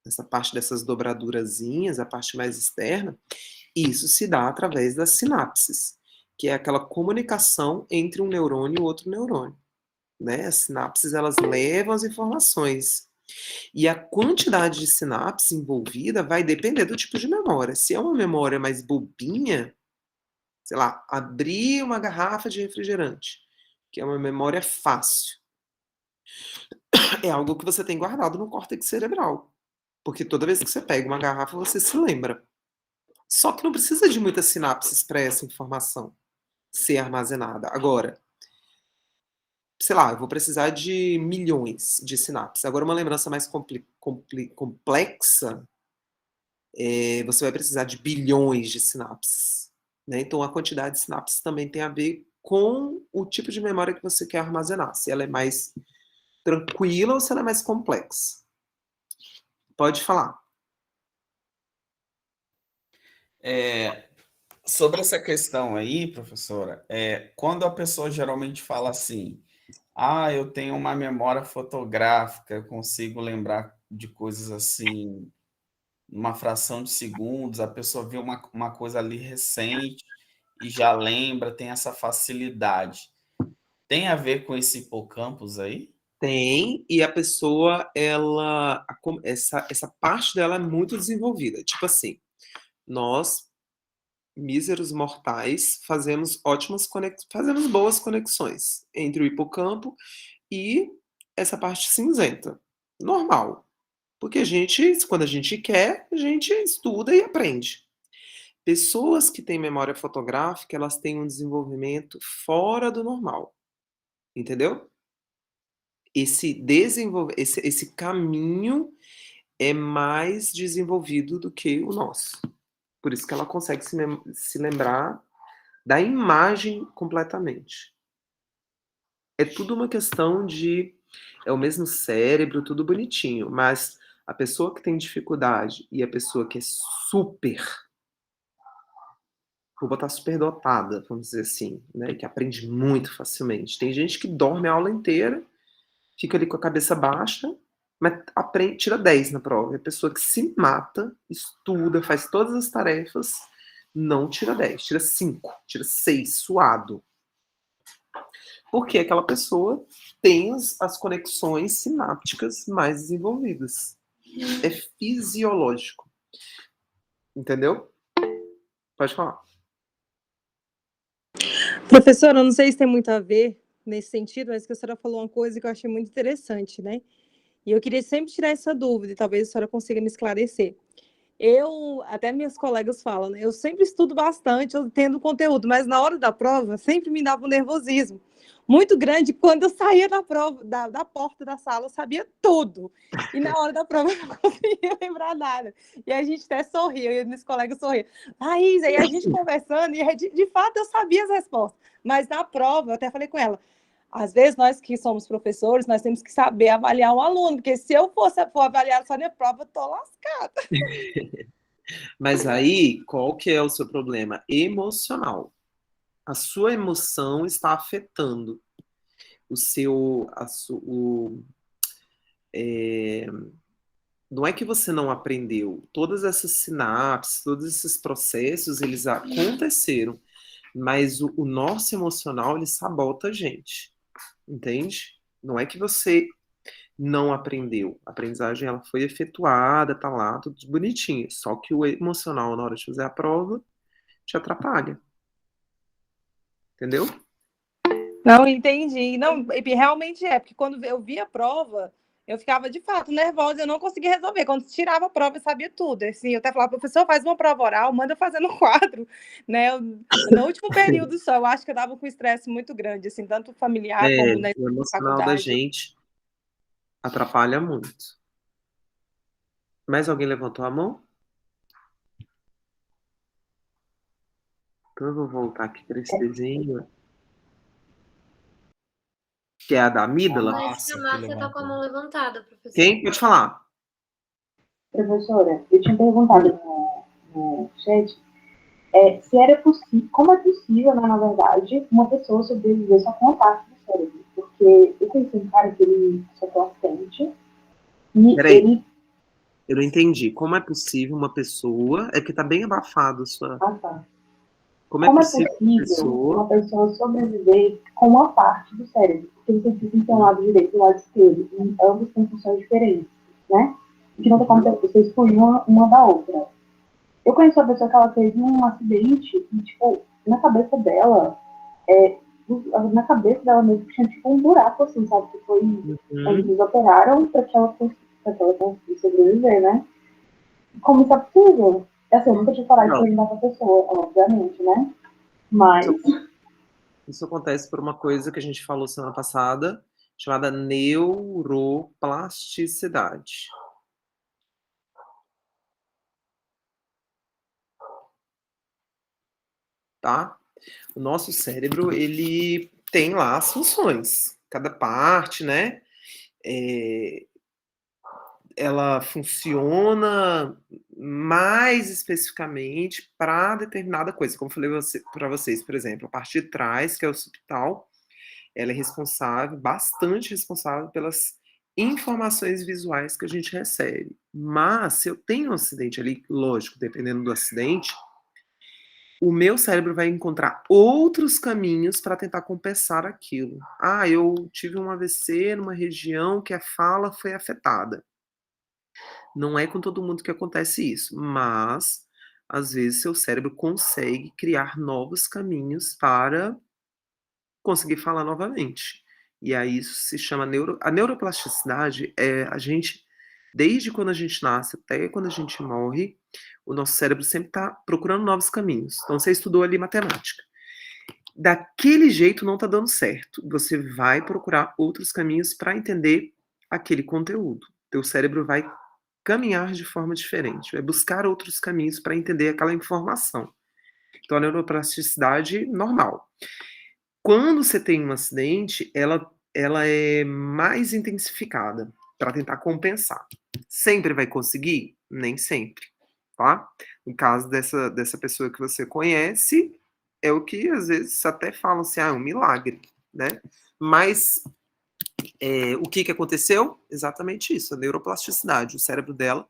Essa parte dessas dobradurazinhas, a parte mais externa, isso se dá através das sinapses, que é aquela comunicação entre um neurônio e outro neurônio, né? As sinapses, elas levam as informações. E a quantidade de sinapse envolvida vai depender do tipo de memória. Se é uma memória mais bobinha, sei lá, abrir uma garrafa de refrigerante, que é uma memória fácil, é algo que você tem guardado no córtex cerebral. Porque toda vez que você pega uma garrafa, você se lembra. Só que não precisa de muitas sinapses para essa informação ser armazenada. Agora, sei lá, eu vou precisar de milhões de sinapses. Agora, uma lembrança mais complexa, você vai precisar de bilhões de sinapses. Né? Então, a quantidade de sinapses também tem a ver com o tipo de memória que você quer armazenar. Se ela é mais tranquila ou se ela é mais complexa. Pode falar. Sobre essa questão aí, professora, quando a pessoa geralmente fala assim, eu tenho uma memória fotográfica, eu consigo lembrar de coisas assim, numa fração de segundos, a pessoa vê uma coisa ali recente e já lembra, tem essa facilidade. Tem a ver com esse hipocampus aí? Tem, e a pessoa, essa parte dela é muito desenvolvida. Tipo assim, nós, míseros mortais, fazemos boas conexões entre o hipocampo e essa parte cinzenta. Normal. Porque quando a gente quer, a gente estuda e aprende. Pessoas que têm memória fotográfica, elas têm um desenvolvimento fora do normal. Entendeu? Esse caminho é mais desenvolvido do que o nosso. Por isso que ela consegue se lembrar da imagem completamente. É tudo uma questão é o mesmo cérebro, tudo bonitinho, mas a pessoa que tem dificuldade e a pessoa que é vou botar superdotada, vamos dizer assim, né, que aprende muito facilmente. Tem gente que dorme a aula inteira, fica ali com a cabeça baixa, mas tira 10 na prova. E a pessoa que se mata, estuda, faz todas as tarefas, não tira 10, tira 5, tira 6, suado. Porque aquela pessoa tem as conexões sinápticas mais desenvolvidas. É fisiológico. Entendeu? Pode falar. Professora, eu não sei se tem muito a ver nesse sentido, mas que a senhora falou uma coisa que eu achei muito interessante, né? E eu queria sempre tirar essa dúvida, e talvez a senhora consiga me esclarecer. Até minhas colegas falam, né? Eu sempre estudo bastante, eu entendo conteúdo, mas na hora da prova sempre me dava um nervosismo muito grande. Quando eu saía da prova, da porta da sala, eu sabia tudo. E na hora da prova eu não conseguia lembrar nada. E a gente até sorria, e meus colegas sorriam. Laís, aí a gente conversando, e de fato eu sabia as respostas. Mas na prova, eu até falei com ela, às vezes nós que somos professores, nós temos que saber avaliar um aluno, porque se eu for avaliar só na prova, eu tô lascada. Mas aí, qual que é o seu problema? Emocional. A sua emoção está afetando não é que você não aprendeu. Todas essas sinapses, todos esses processos, eles aconteceram. Mas o nosso emocional, ele sabota a gente. Entende? Não é que você não aprendeu. A aprendizagem, ela foi efetuada, tá lá, tudo bonitinho. Só que o emocional, na hora de fazer a prova, te atrapalha. Entendeu? Não, entendi. Não, realmente porque quando eu vi a prova, eu ficava, de fato, nervosa, eu não conseguia resolver. Quando tirava a prova, eu sabia tudo. Assim, eu até falava, professor, faz uma prova oral, manda eu fazer no quadro. Né? No último período só, eu acho que eu estava com estresse muito grande, assim, tanto familiar como na O emocional da faculdade. gente atrapalha muito. Mais alguém levantou a mão? Então eu vou voltar aqui para esse desenho. Que é a da amígdala. Mas a Márcia tá com a mão levantada, professor. Quem? Pode falar. Professora, eu tinha perguntado no chat se era possível, como é possível, né, na verdade, uma pessoa sobreviver só com uma parte do cérebro. Porque eu conheci um cara que ele sofreu um acidente e Peraí. ele... Eu não entendi. Como é possível uma pessoa... É que tá bem abafado a sua... Ah, tá. Como é possível uma pessoa sobreviver com uma parte do cérebro? Porque você precisa ter um lado direito e um lado esquerdo. E ambos têm funções diferentes, né? E que não tem como você excluir uma da outra. Eu conheci uma pessoa que ela teve um acidente e, tipo, na cabeça dela mesmo tinha, tipo, um buraco, assim, sabe? Que foi onde eles operaram para que ela conseguisse sobreviver, né? Como isso é possível? Assim, eu nunca tinha parado de perguntar pra pessoa, obviamente, né? Mas... Isso acontece por uma coisa que a gente falou semana passada, chamada neuroplasticidade. Tá? O nosso cérebro, ele tem lá as funções. Cada parte, né? Ela funciona mais especificamente para determinada coisa. Como eu falei para vocês, por exemplo, a parte de trás, que é o occipital, ela é responsável, bastante responsável pelas informações visuais que a gente recebe. Mas, se eu tenho um acidente ali, lógico, dependendo do acidente, o meu cérebro vai encontrar outros caminhos para tentar compensar aquilo. Ah, eu tive um AVC numa região que a fala foi afetada. Não é com todo mundo que acontece isso, mas às vezes seu cérebro consegue criar novos caminhos para conseguir falar novamente. E aí isso se chama a neuroplasticidade é a gente, desde quando a gente nasce até quando a gente morre, o nosso cérebro sempre está procurando novos caminhos. Então você estudou ali matemática. Daquele jeito não está dando certo. Você vai procurar outros caminhos para entender aquele conteúdo. Teu cérebro vai caminhar de forma diferente, vai buscar outros caminhos para entender aquela informação. Então a neuroplasticidade normal. Quando você tem um acidente, ela é mais intensificada para tentar compensar. Sempre vai conseguir? Nem sempre, tá? No caso dessa pessoa que você conhece, é o que às vezes até falam assim, é um milagre, né? Mas o que aconteceu? Exatamente isso, a neuroplasticidade. O cérebro dela,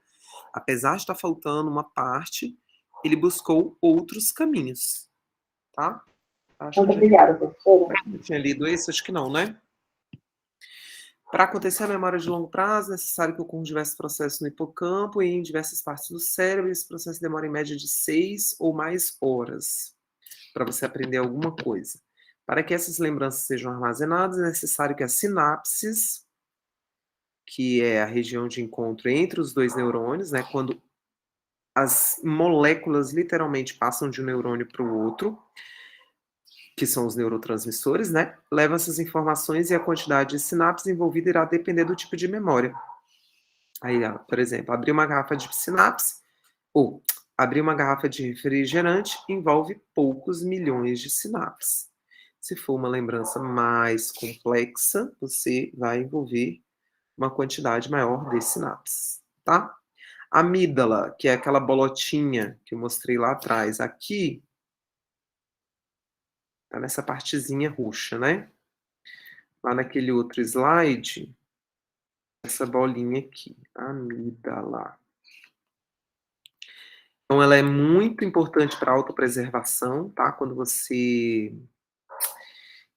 apesar de estar faltando uma parte, ele buscou outros caminhos, tá? Muito obrigada, professora. Eu tinha lido esse? Acho que não, né? Para acontecer a memória de longo prazo, é necessário que ocorram diversos processos no hipocampo e em diversas partes do cérebro. Esse processo demora em média de 6 ou mais horas para você aprender alguma coisa. Para que essas lembranças sejam armazenadas, é necessário que as sinapses, que é a região de encontro entre os dois neurônios, né, quando as moléculas literalmente passam de um neurônio para o outro, que são os neurotransmissores, né, levam essas informações e a quantidade de sinapses envolvida irá depender do tipo de memória. Aí, por exemplo, abrir uma garrafa de sinapse ou abrir uma garrafa de refrigerante envolve poucos milhões de sinapses. Se for uma lembrança mais complexa, você vai envolver uma quantidade maior de sinapses, tá? Amígdala, que é aquela bolotinha que eu mostrei lá atrás, aqui tá nessa partezinha roxa, né? Lá naquele outro slide, essa bolinha aqui, amígdala. Então ela é muito importante para a autopreservação, tá? Quando você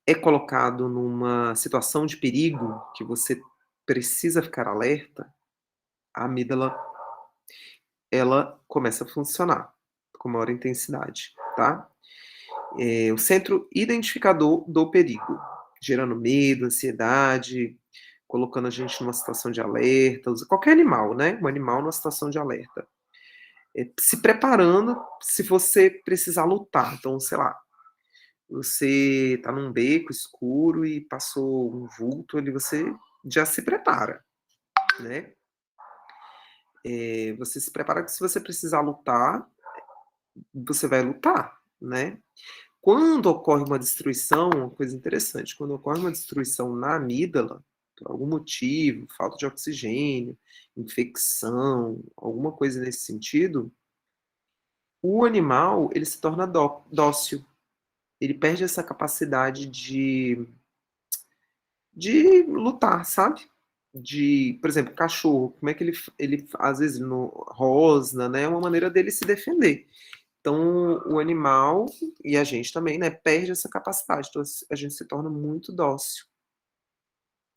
é colocado numa situação de perigo, que você precisa ficar alerta, a amígdala, ela começa a funcionar com maior intensidade, tá? O centro identificador do perigo, gerando medo, ansiedade, colocando a gente numa situação de alerta, qualquer animal, né? Um animal numa situação de alerta. Se preparando se você precisar lutar. Então, sei lá, você tá num beco escuro e passou um vulto ali, você já se prepara, né? Você se prepara que se você precisar lutar, você vai lutar, né? Quando ocorre uma destruição, uma coisa interessante, quando ocorre uma destruição na amígdala, por algum motivo, falta de oxigênio, infecção, alguma coisa nesse sentido, o animal ele se torna dócil. Ele perde essa capacidade de lutar, sabe? Por exemplo, cachorro, como é que ele às vezes rosna, né? É uma maneira dele se defender. Então, o animal e a gente também, né, perde essa capacidade. Então, a gente se torna muito dócil,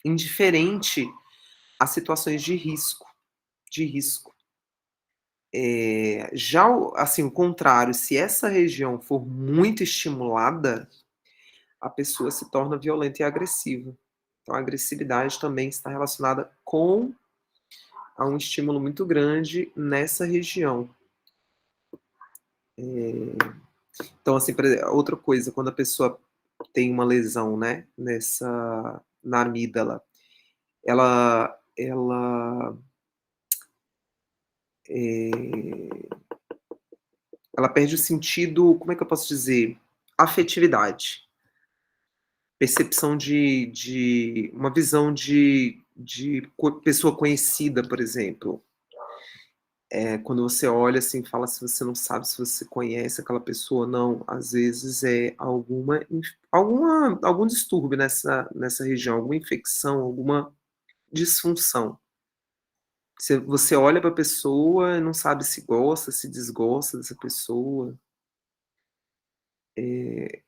indiferente a situações de risco, de risco. Já, assim, o contrário, se essa região for muito estimulada, a pessoa se torna violenta e agressiva. Então, a agressividade também está relacionada com a um estímulo muito grande nessa região. Então, assim, outra coisa, quando a pessoa tem uma lesão, né, na amígdala, ela perde o sentido, como é que eu posso dizer? Afetividade. Percepção de uma visão de pessoa conhecida, por exemplo. Quando você olha assim e fala se você não sabe se você conhece aquela pessoa ou não, às vezes é algum distúrbio nessa região, alguma infecção, alguma disfunção. Você olha para a pessoa e não sabe se gosta, se desgosta dessa pessoa.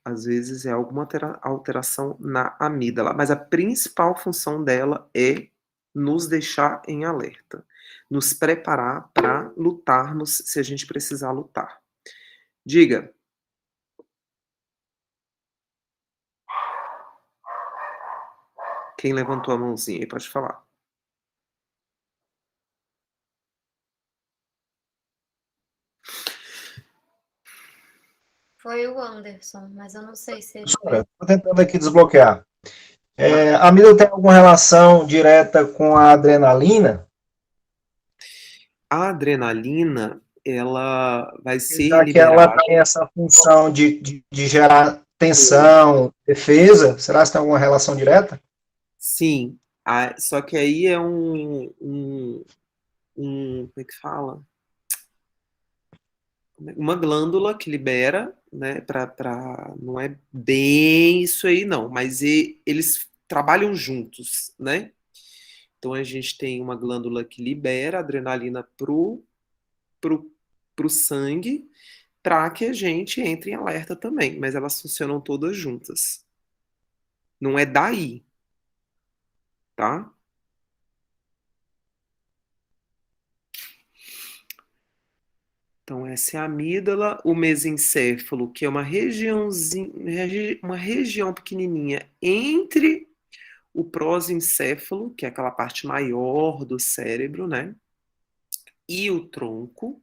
Às vezes é alguma alteração na amígdala, mas a principal função dela é nos deixar em alerta, nos preparar para lutarmos se a gente precisar lutar. Diga. Quem levantou a mãozinha aí pode falar. Foi o Anderson, mas eu não sei se ele Estou tentando aqui desbloquear. A amígdala tem alguma relação direta com a adrenalina? A adrenalina, ela vai ser Já que ela liberada. tem essa função de gerar tensão, defesa, será que tem alguma relação direta? Sim, só que aí é como é que fala? Uma glândula que libera, né, não é bem isso aí não, mas eles trabalham juntos, né? Então a gente tem uma glândula que libera adrenalina pro sangue, para que a gente entre em alerta também, mas elas funcionam todas juntas. Não é daí, tá? Então, essa é a amígdala, o mesencéfalo, que é uma região pequenininha entre o prosencéfalo, que é aquela parte maior do cérebro, né? E o tronco,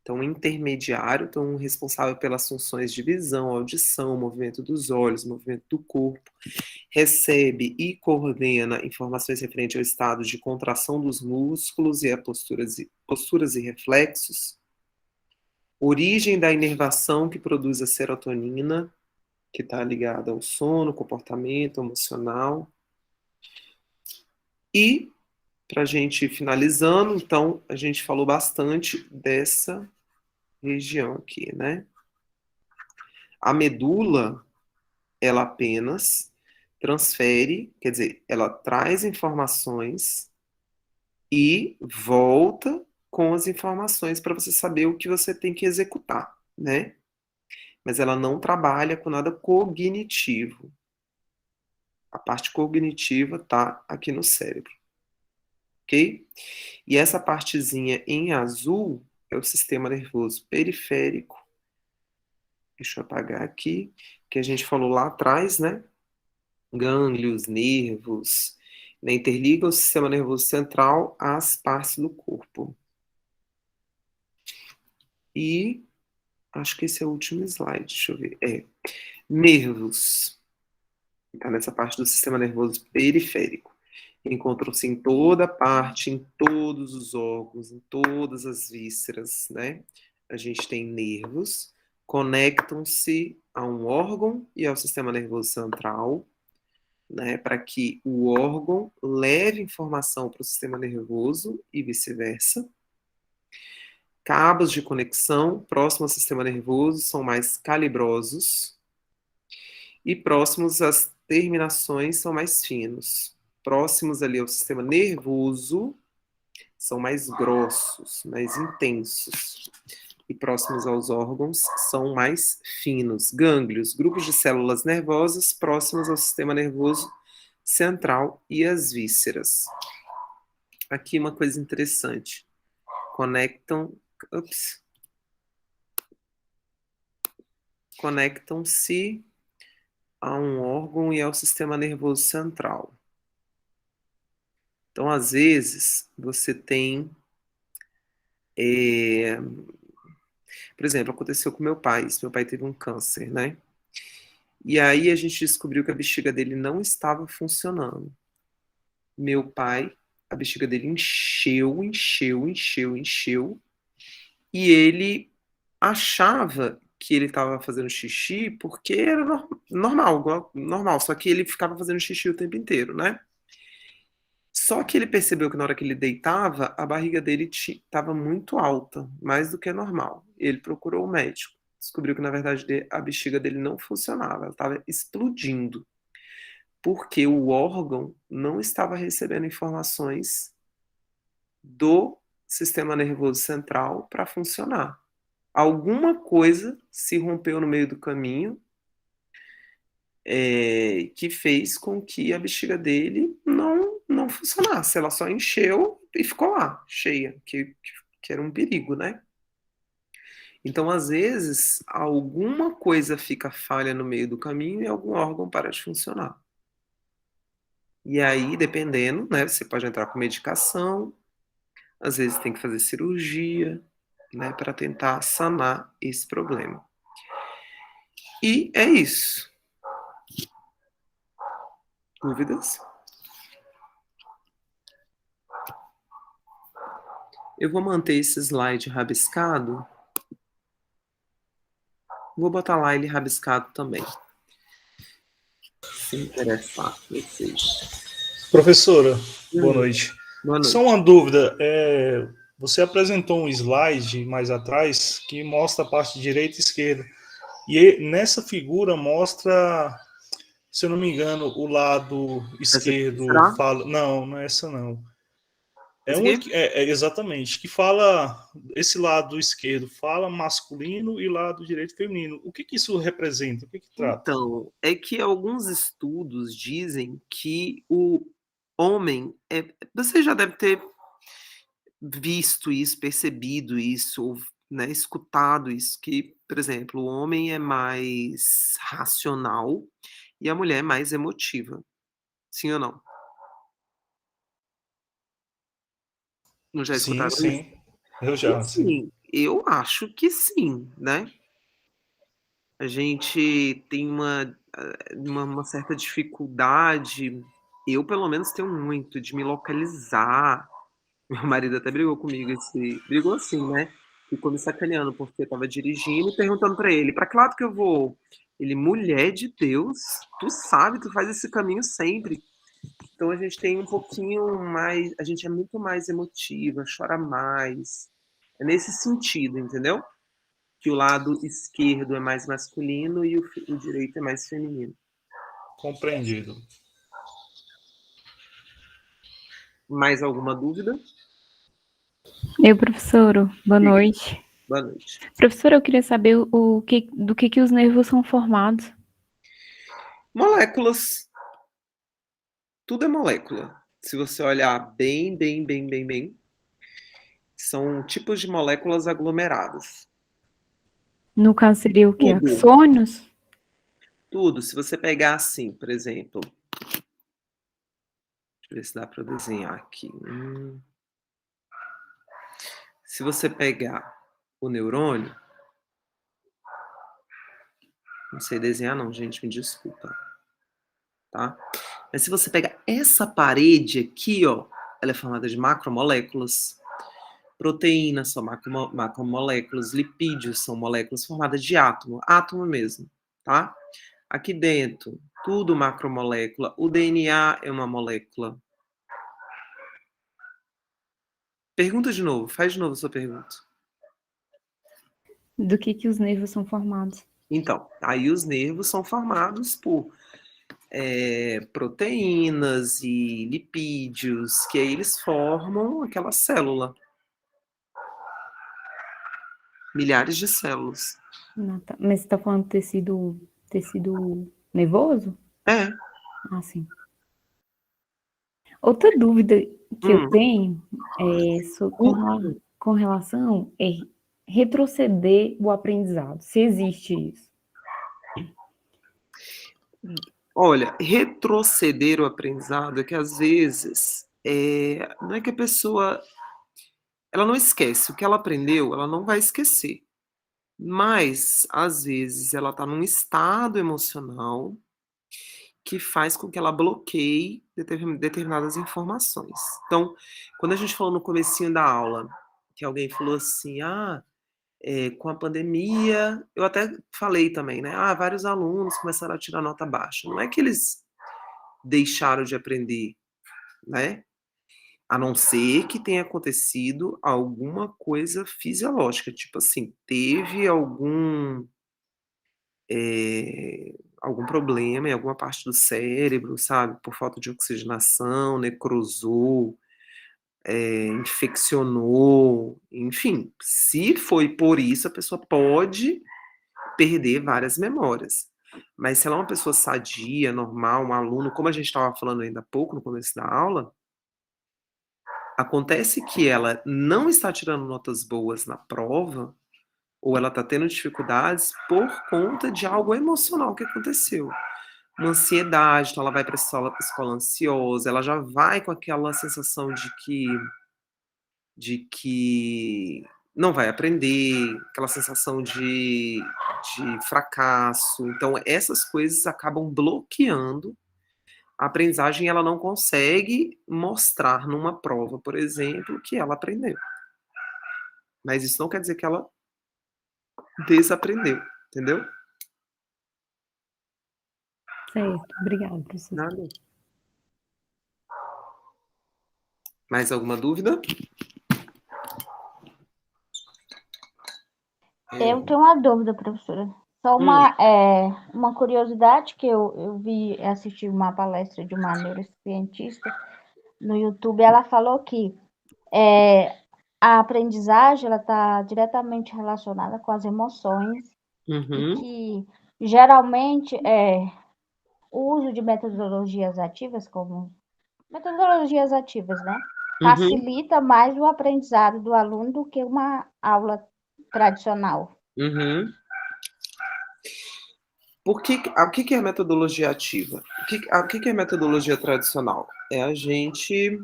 então intermediário, então responsável pelas funções de visão, audição, movimento dos olhos, movimento do corpo, recebe e coordena informações referentes ao estado de contração dos músculos e a posturas e reflexos, origem da inervação que produz a serotonina, que está ligada ao sono, comportamento emocional. E, para a gente finalizando, então, a gente falou bastante dessa região aqui, né? A medula, ela apenas transfere, quer dizer, ela traz informações e volta com as informações para você saber o que você tem que executar, né? Mas ela não trabalha com nada cognitivo. A parte cognitiva está aqui no cérebro, ok? E essa partezinha em azul é o sistema nervoso periférico. Deixa eu apagar aqui, que a gente falou lá atrás, né? Gânglios, nervos, né? Interliga o sistema nervoso central às partes do corpo. E acho que esse é o último slide, deixa eu ver. Nervos. Tá nessa parte do sistema nervoso periférico. Encontram-se em toda parte, em todos os órgãos, em todas as vísceras, né? A gente tem nervos, conectam-se a um órgão e ao sistema nervoso central, né? Para que o órgão leve informação para o sistema nervoso e vice-versa. Cabos de conexão próximos ao sistema nervoso são mais calibrosos e próximos às terminações são mais finos. Próximos ali ao sistema nervoso são mais grossos, mais intensos. E próximos aos órgãos são mais finos. Gânglios, grupos de células nervosas próximos ao sistema nervoso central e às vísceras. Aqui uma coisa interessante. Conectam-se a um órgão e ao sistema nervoso central. Então, às vezes, você tem... por exemplo, aconteceu com meu pai. Meu pai teve um câncer, né? E aí a gente descobriu que a bexiga dele não estava funcionando. Meu pai, a bexiga dele encheu. E ele achava que ele estava fazendo xixi porque era normal, só que ele ficava fazendo xixi o tempo inteiro, né? Só que ele percebeu que na hora que ele deitava, a barriga dele estava muito alta, mais do que normal. Ele procurou o médico, descobriu que na verdade a bexiga dele não funcionava, ela estava explodindo, porque o órgão não estava recebendo informações do sistema nervoso central para funcionar. Alguma coisa se rompeu no meio do caminho que fez com que a bexiga dele não funcionasse. Ela só encheu e ficou lá, cheia, que era um perigo, né? Então, às vezes, alguma coisa fica falha no meio do caminho e algum órgão para de funcionar. E aí, dependendo, né, você pode entrar com medicação, às vezes tem que fazer cirurgia, né, para tentar sanar esse problema. E é isso. Dúvidas? Eu vou manter esse slide rabiscado. Vou botar lá ele rabiscado também. Se interessar, vocês. Professora, boa noite. Boa noite. Só uma dúvida. Você apresentou um slide mais atrás que mostra a parte direita e esquerda. E nessa figura mostra, se eu não me engano, o lado esquerdo fala... Não é essa não. Exatamente, que fala, esse lado esquerdo fala masculino e lado direito feminino. O que isso representa? O que trata? Então, é que alguns estudos dizem que o homem... você já deve ter visto isso, percebido isso, né, escutado isso, que, por exemplo, o homem é mais racional e a mulher é mais emotiva. Sim ou não? Não já escutaram isso? Sim. Eu já, sim. Eu acho que sim, né? A gente tem uma certa dificuldade, eu pelo menos tenho muito, de me localizar. Meu marido até brigou comigo, brigou assim, né? Ficou me sacaneando porque eu tava dirigindo e perguntando pra ele, pra que lado que eu vou? Ele, mulher de Deus, tu sabe, tu faz esse caminho sempre. Então a gente tem um pouquinho mais, a gente é muito mais emotiva, chora mais. É nesse sentido, entendeu? Que o lado esquerdo é mais masculino e o direito é mais feminino. Compreendido. Mais alguma dúvida? Professor, boa noite. Boa noite. Professor, eu queria saber do que os nervos são formados. Moléculas. Tudo é molécula. Se você olhar bem, são tipos de moléculas aglomeradas. No caso, seria o quê? Axônios? Tudo. Se você pegar assim, por exemplo, eu ver se dá para eu desenhar aqui. Se você pegar o neurônio, não sei desenhar não, gente, me desculpa, tá? Mas se você pegar essa parede aqui, ó, ela é formada de macromoléculas. Proteínas são macromoléculas, lipídios são moléculas formadas de átomo, átomo mesmo, tá? Aqui dentro, tudo macromolécula. O DNA é uma molécula. Pergunta de novo, faz de novo a sua pergunta. Do que os nervos são formados? Então, aí os nervos são formados por proteínas e lipídios, que aí eles formam aquela célula. Milhares de células. Ah, tá. Mas você está falando de tecido nervoso? É. Ah, sim. Outra dúvida que eu tenho com relação é retroceder o aprendizado, se existe isso. Olha, retroceder o aprendizado é que às vezes não é que a pessoa ela não esquece o que ela aprendeu, ela não vai esquecer. Mas às vezes ela está num estado emocional que faz com que ela bloqueie determinadas informações. Então, quando a gente falou no comecinho da aula, que alguém falou assim, com a pandemia, eu até falei também, né? Vários alunos começaram a tirar nota baixa. Não é que eles deixaram de aprender, né? A não ser que tenha acontecido alguma coisa fisiológica, tipo assim, teve algum problema em alguma parte do cérebro, sabe? Por falta de oxigenação, necrosou, infeccionou, enfim. Se foi por isso, a pessoa pode perder várias memórias. Mas se ela é uma pessoa sadia, normal, um aluno, como a gente estava falando ainda há pouco no começo da aula, acontece que ela não está tirando notas boas na prova, ou ela está tendo dificuldades por conta de algo emocional que aconteceu. Uma ansiedade, então ela vai para a escola ansiosa, ela já vai com aquela sensação de que não vai aprender, aquela sensação de fracasso. Então, essas coisas acabam bloqueando a aprendizagem e ela não consegue mostrar numa prova, por exemplo, que ela aprendeu. Mas isso não quer dizer que ela desaprendeu, entendeu? Certo, obrigada, professor. Nada. Mais alguma dúvida? Eu tenho uma dúvida, professora. Só uma curiosidade que eu assisti uma palestra de uma neurocientista no YouTube. Ela falou que a aprendizagem ela está diretamente relacionada com as emoções e que geralmente o uso de metodologias ativas, né? Facilita mais o aprendizado do aluno do que uma aula tradicional. O que é a metodologia ativa? O que é a metodologia tradicional? É a gente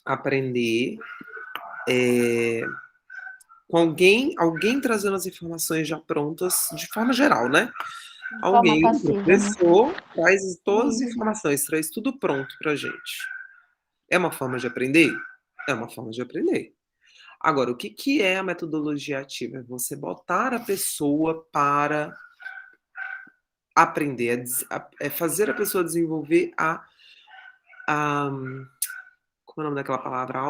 aprender com alguém trazendo as informações já prontas de forma geral, né? Alguém, o professor, traz todas as informações, traz tudo pronto pra gente. É uma forma de aprender? É uma forma de aprender. Agora, o que é a metodologia ativa? É você botar a pessoa para aprender, é fazer a pessoa desenvolver como é o nome daquela palavra?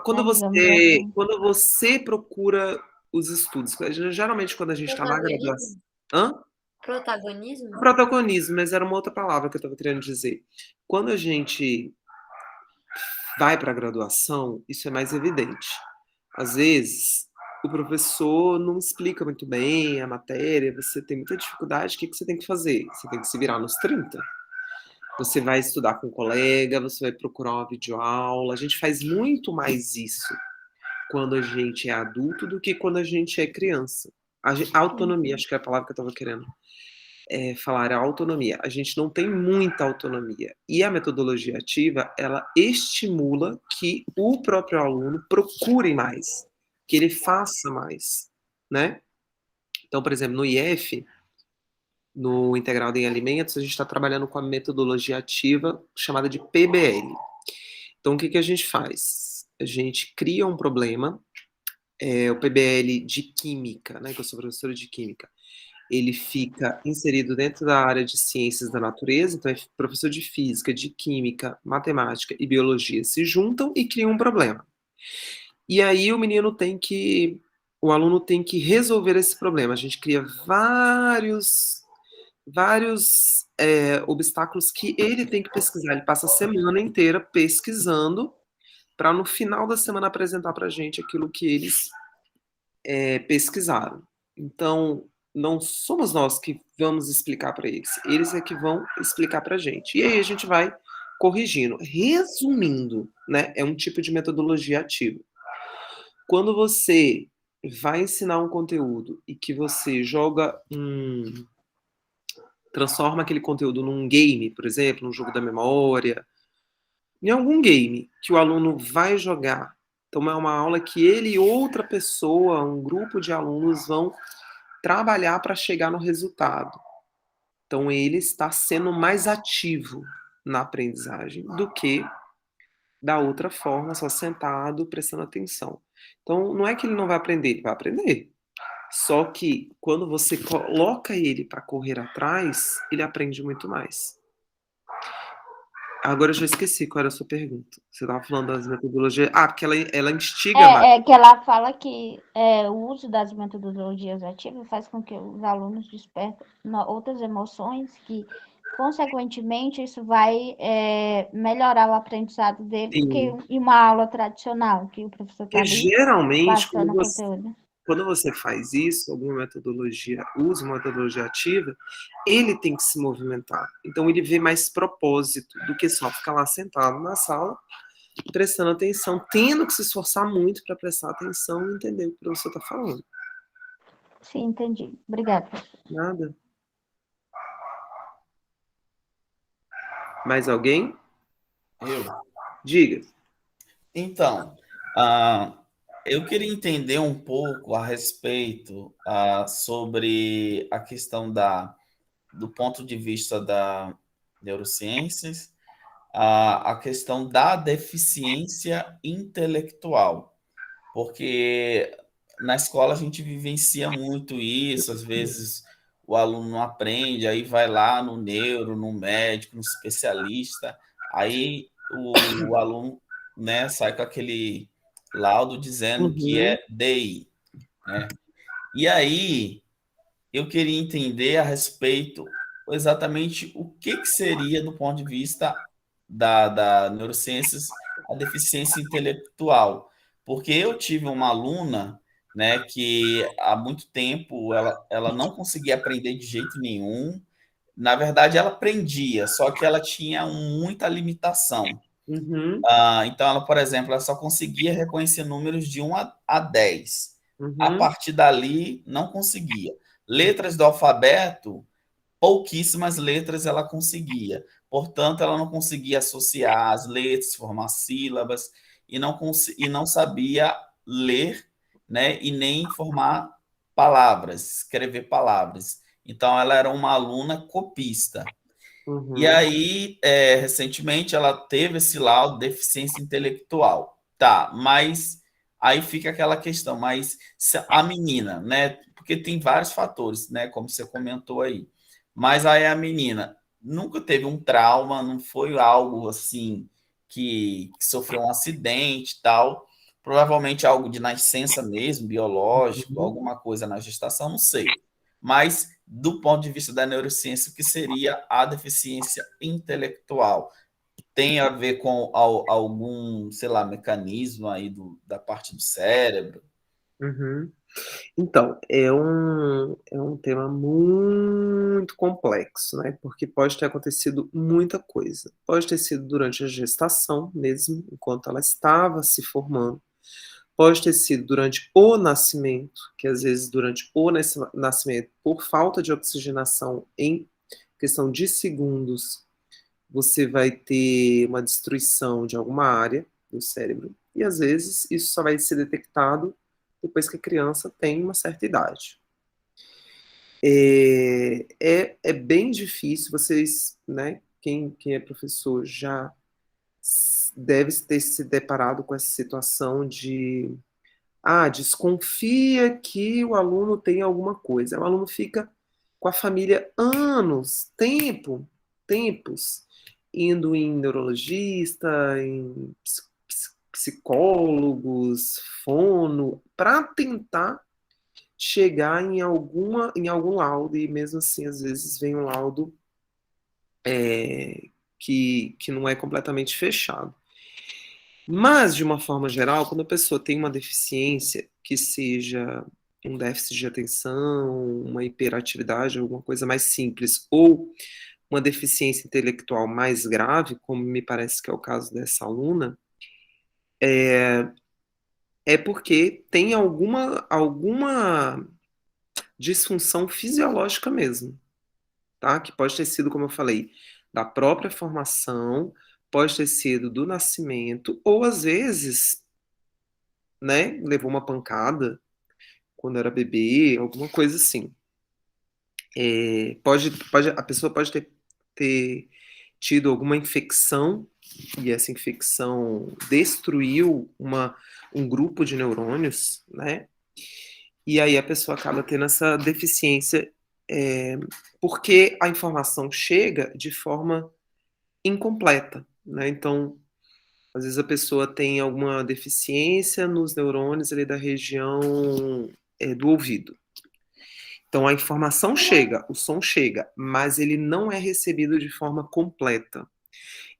Quando você procura os estudos, geralmente quando a gente está na graduação... Protagonismo? Protagonismo, mas era uma outra palavra que eu estava querendo dizer. Quando a gente vai para a graduação, isso é mais evidente. Às vezes, o professor não explica muito bem a matéria, você tem muita dificuldade, o que você tem que fazer? Você tem que se virar nos 30. Você vai estudar com um colega, você vai procurar uma videoaula. A gente faz muito mais isso quando a gente é adulto do que quando a gente é criança. A autonomia, acho que é a palavra que eu estava querendo. falar a autonomia. A gente não tem muita autonomia. E a metodologia ativa, ela estimula que o próprio aluno procure mais, que ele faça mais, né? Então, por exemplo, no IF, no Integrado em Alimentos, a gente está trabalhando com a metodologia ativa chamada de PBL. Então, o que a gente faz? A gente cria um problema, o PBL de Química, né, que eu sou professora de Química, ele fica inserido dentro da área de Ciências da Natureza, então professor de Física, de Química, Matemática e Biologia se juntam e criam um problema. E aí o aluno tem que resolver esse problema. A gente cria vários obstáculos que ele tem que pesquisar. Ele passa a semana inteira pesquisando para no final da semana apresentar para a gente aquilo que eles pesquisaram. Então, não somos nós que vamos explicar para eles é que vão explicar para a gente. E aí a gente vai corrigindo. Resumindo, né, é um tipo de metodologia ativa. Quando você vai ensinar um conteúdo e que você transforma aquele conteúdo num game, por exemplo, num jogo da memória, em algum game que o aluno vai jogar. Então é uma aula que ele e outra pessoa, um grupo de alunos vão trabalhar para chegar no resultado. Então ele está sendo mais ativo na aprendizagem do que da outra forma, só sentado, prestando atenção. Então não é que ele não vai aprender, ele vai aprender. Só que quando você coloca ele para correr atrás, ele aprende muito mais. Agora eu já esqueci qual era a sua pergunta. Você estava falando das metodologias. Porque ela instiga mais. É que ela fala que o uso das metodologias ativas faz com que os alunos despertem outras emoções que, consequentemente, isso vai melhorar o aprendizado dele do que em uma aula tradicional, que o professor está ali Geralmente, passando o conteúdo. quando você faz isso, usa uma metodologia ativa, ele tem que se movimentar. Então ele vê mais propósito do que só ficar lá sentado na sala, prestando atenção, tendo que se esforçar muito para prestar atenção e entender o que o professor está falando. Sim, entendi. Obrigada. Nada. Mais alguém? Eu. Diga. Então, eu queria entender um pouco a respeito sobre a questão do ponto de vista da neurociências, a questão da deficiência intelectual, porque na escola a gente vivencia muito isso, às vezes o aluno não aprende, aí vai lá no neuro, no médico, no especialista, aí o aluno, né, sai com aquele laudo dizendo que é DI, né? E aí eu queria entender a respeito exatamente o que seria, do ponto de vista da neurociências, a deficiência intelectual. Porque eu tive uma aluna, né, que há muito tempo ela não conseguia aprender de jeito nenhum. Na verdade, ela aprendia, só que ela tinha muita limitação. Então, ela, por exemplo, ela só conseguia reconhecer números de 1 a 10. A partir dali, não conseguia. Letras do alfabeto, pouquíssimas letras ela conseguia. Portanto, ela não conseguia associar as letras, formar sílabas, e não sabia ler, né, e nem formar palavras, escrever palavras. Então, ela era uma aluna copista. E aí, recentemente, ela teve esse laudo de deficiência intelectual. Tá, mas aí fica aquela questão, mas a menina, né, porque tem vários fatores, né, como você comentou aí, mas aí a menina nunca teve um trauma, não foi algo assim que sofreu um acidente e tal, provavelmente algo de nascença mesmo, biológico, alguma coisa na gestação, não sei. Mas, do ponto de vista da neurociência, o que seria a deficiência intelectual? Tem a ver com algum, sei lá, mecanismo aí da parte do cérebro? Então, é um tema muito complexo, né? Porque pode ter acontecido muita coisa. Pode ter sido durante a gestação mesmo, enquanto ela estava se formando. pode ter sido durante o nascimento, que às vezes durante o nascimento, por falta de oxigenação em questão de segundos, você vai ter uma destruição de alguma área do cérebro, e às vezes isso só vai ser detectado depois que a criança tem uma certa idade. É bem difícil, vocês, né, quem é professor já deve ter se deparado com essa situação de desconfia que o aluno tem alguma coisa. O aluno fica com a família anos, tempos, indo em neurologista, em psicólogos, fono, para tentar chegar em algum laudo, e mesmo assim, às vezes, vem um laudo que não é completamente fechado. Mas, de uma forma geral, quando a pessoa tem uma deficiência, que seja um déficit de atenção, uma hiperatividade, alguma coisa mais simples, ou uma deficiência intelectual mais grave, como me parece que é o caso dessa aluna, é porque tem alguma disfunção fisiológica mesmo, tá? Que pode ter sido, como eu falei, da própria formação, pode ter sido do nascimento, ou às vezes, né, levou uma pancada quando era bebê, alguma coisa assim. A pessoa pode ter tido alguma infecção, e essa infecção destruiu um grupo de neurônios, né? E aí a pessoa acaba tendo essa deficiência, porque a informação chega de forma incompleta, né? Então, às vezes a pessoa tem alguma deficiência nos neurônios ali da região do ouvido. Então a informação chega, o som chega, mas ele não é recebido de forma completa.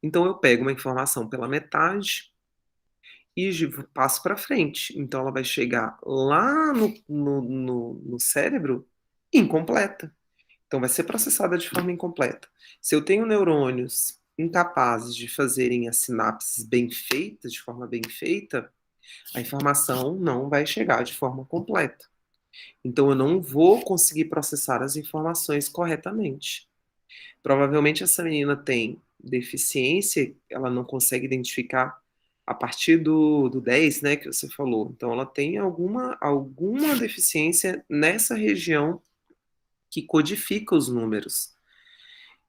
Então eu pego uma informação pela metade e passo para frente. Então ela vai chegar lá no cérebro incompleta. Então vai ser processada de forma incompleta. Se eu tenho neurônios incapazes de fazerem as sinapses bem feitas, de forma bem feita, a informação não vai chegar de forma completa. Então eu não vou conseguir processar as informações corretamente. Provavelmente essa menina tem deficiência, ela não consegue identificar a partir do 10, né, que você falou. Então ela tem alguma deficiência nessa região que codifica os números.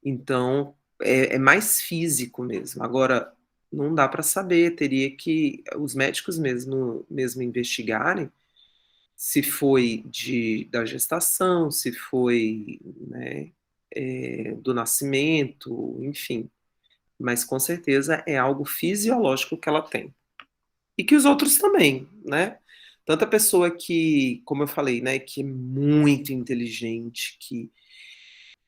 Então é mais físico mesmo. Agora, não dá para saber, teria que os médicos mesmo investigarem se foi da gestação, se foi, né, do nascimento, enfim. Mas com certeza é algo fisiológico que ela tem. E que os outros também, né? Tanta pessoa que, como eu falei, né, que é muito inteligente, que,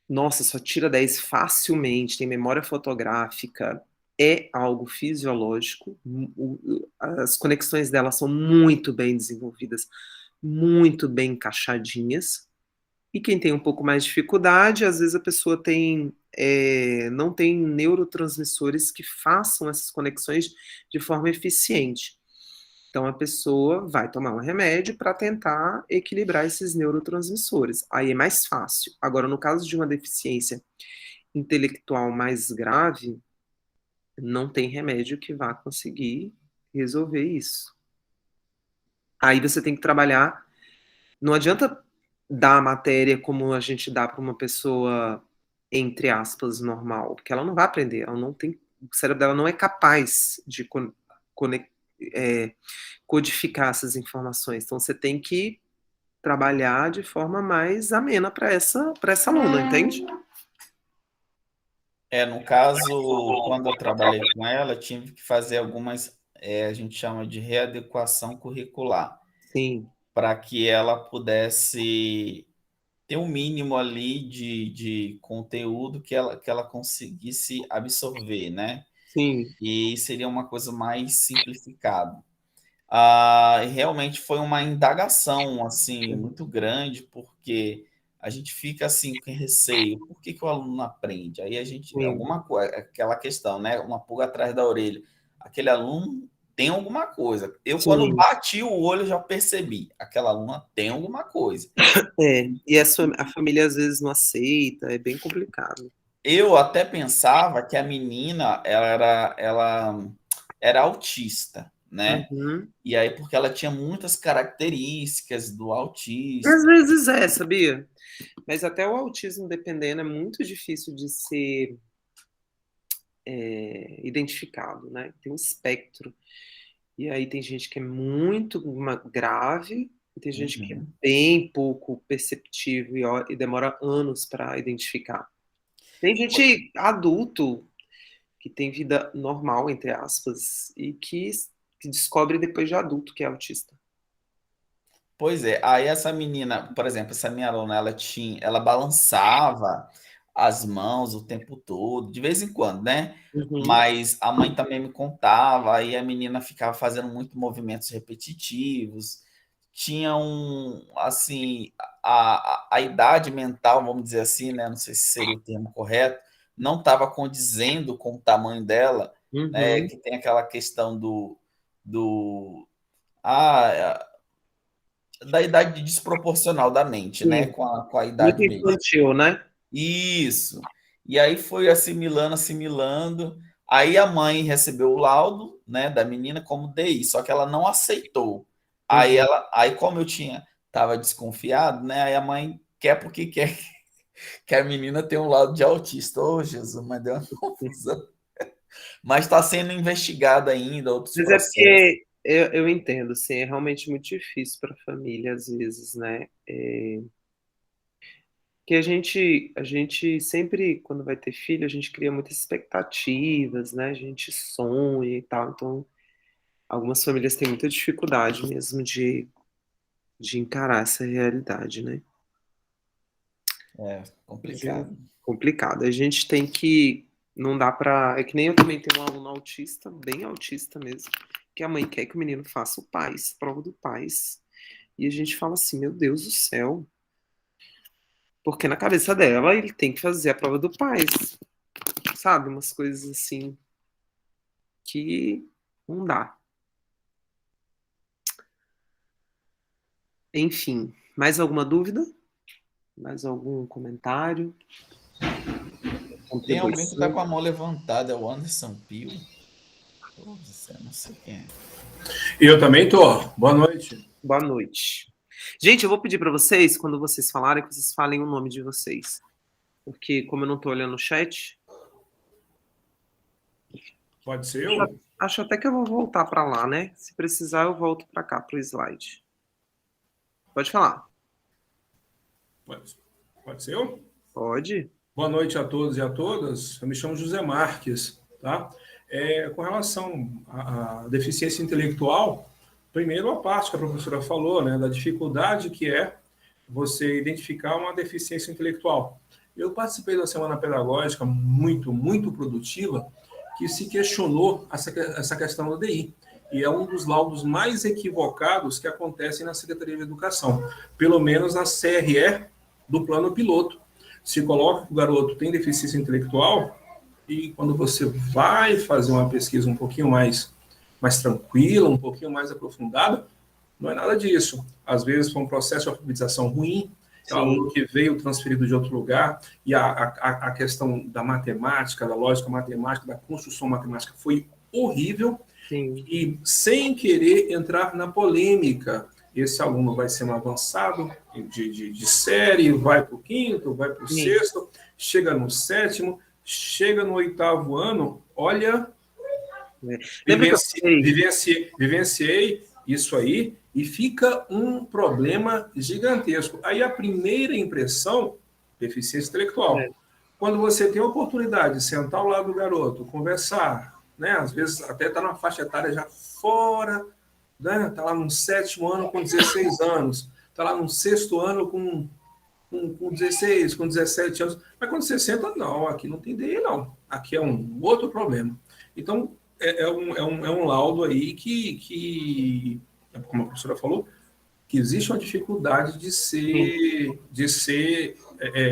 nossa, só tira 10 facilmente, tem memória fotográfica, é algo fisiológico. As conexões dela são muito bem desenvolvidas, muito bem encaixadinhas. E quem tem um pouco mais de dificuldade, às vezes a pessoa não tem neurotransmissores que façam essas conexões de forma eficiente. Então a pessoa vai tomar um remédio para tentar equilibrar esses neurotransmissores. Aí é mais fácil. Agora, no caso de uma deficiência intelectual mais grave, não tem remédio que vá conseguir resolver isso. Aí você tem que trabalhar. Não adianta dar a matéria como a gente dá para uma pessoa, entre aspas, normal, porque ela não vai aprender, ela não tem, o cérebro dela não é capaz de codificar essas informações. Então você tem que trabalhar de forma mais amena para essa aluna, entende? No caso, quando eu trabalhei com ela, tive que fazer algumas, a gente chama de readequação curricular. Sim. Para que ela pudesse ter um mínimo ali de conteúdo que ela conseguisse absorver, né? Sim. E seria uma coisa mais simplificada. Realmente foi uma indagação assim muito grande, porque a gente fica assim com receio. Por que o aluno não aprende? Aí a gente, aquela questão, né? Uma pulga atrás da orelha. Aquele aluno tem alguma coisa. Eu, Sim. quando bati o olho, já percebi. Aquela aluna tem alguma coisa. E a família às vezes não aceita, é bem complicado. Eu até pensava que a menina ela era autista, né? Uhum. E aí, porque ela tinha muitas características do autismo. Às vezes sabia? Mas até o autismo, dependendo, é muito difícil de ser identificado, né? Tem um espectro. E aí tem gente que é muito grave, e tem gente que é bem pouco perceptível e demora anos para identificar. Tem gente adulto que tem vida normal, entre aspas, e que descobre depois de adulto que é autista. Pois é, aí essa menina, por exemplo, essa minha aluna, ela balançava as mãos o tempo todo, de vez em quando, né? Uhum. Mas a mãe também me contava, aí a menina ficava fazendo muito movimentos repetitivos, tinha assim, a idade mental, vamos dizer assim, né? Não sei se seria o termo correto, não estava condizendo com o tamanho dela, né? Uhum. Que tem aquela questão ah, da idade desproporcional da mente, né? Sim. Com a Muito idade mesmo. infantil, né? Isso. E aí foi assimilando. Aí a mãe recebeu o laudo, né, da menina como DI, só que ela não aceitou. Aí como eu tava desconfiado, né? Aí a mãe quer porque quer que a menina tenha um laudo de autista. Ô, Jesus, mas deu uma confusão. Mas está sendo investigado ainda outros Mas é processos. porque eu entendo, assim, é realmente muito difícil para a família, às vezes, né? Que a gente sempre, quando vai ter filho, a gente cria muitas expectativas, né? A gente sonha e tal. Então, algumas famílias têm muita dificuldade mesmo de encarar essa realidade, né? É Mas é complicado. complicado. A gente tem que. Não dá pra. É que nem eu também tenho um aluno autista, bem autista mesmo, que a mãe quer que o menino faça o PAS, prova do PAS. E a gente fala assim: meu Deus do céu. Porque na cabeça dela ele tem que fazer a prova do PAS. Sabe? Umas coisas assim que não dá. Enfim, mais alguma dúvida? Mais algum comentário? Tem alguém que está Contribuição? com a mão levantada, é o Anderson Pio. Não sei quem é. Eu também tô. Boa noite. Boa noite. Gente, eu vou pedir para vocês, quando vocês falarem, que vocês falem o nome de vocês. Porque, como eu não estou olhando o chat. Pode ser eu? Acho até que eu vou voltar para lá, né? Se precisar, eu volto para cá, para o slide. Pode falar. Pode ser eu? Pode. Boa noite a todos e a todas. Eu me chamo José Marques, tá? Com relação à deficiência intelectual, primeiro a parte que a professora falou, né, da dificuldade que é você identificar uma deficiência intelectual. Eu participei da semana pedagógica muito, muito produtiva, que se questionou essa questão da DI. E é um dos laudos mais equivocados que acontecem na Secretaria de Educação, pelo menos na CRE do plano piloto. Se coloca que o garoto tem deficiência intelectual, e quando você vai fazer uma pesquisa um pouquinho mais tranquila, um pouquinho mais aprofundada, não é nada disso. Às vezes foi um processo de alfabetização ruim, é um aluno que veio transferido de outro lugar, e a questão da matemática, da lógica matemática, da construção matemática foi horrível. Sim. E sem querer entrar na polêmica, esse aluno vai ser um avançado de série, vai para o quinto, vai para o sexto, chega no sétimo, chega no 8º ano, olha, vivenciei isso aí, e fica um problema gigantesco. Aí a primeira impressão, deficiência intelectual. Quando você tem a oportunidade de sentar ao lado do garoto, conversar, né? Às vezes até está na faixa etária já fora, né? Está lá no 7º ano com 16 anos, está lá no 6º ano com 16, com 17 anos. Mas quando você senta, não, aqui não tem DI, não. Aqui é um outro problema. Então, é um laudo aí que, como a professora falou, que existe uma dificuldade de ser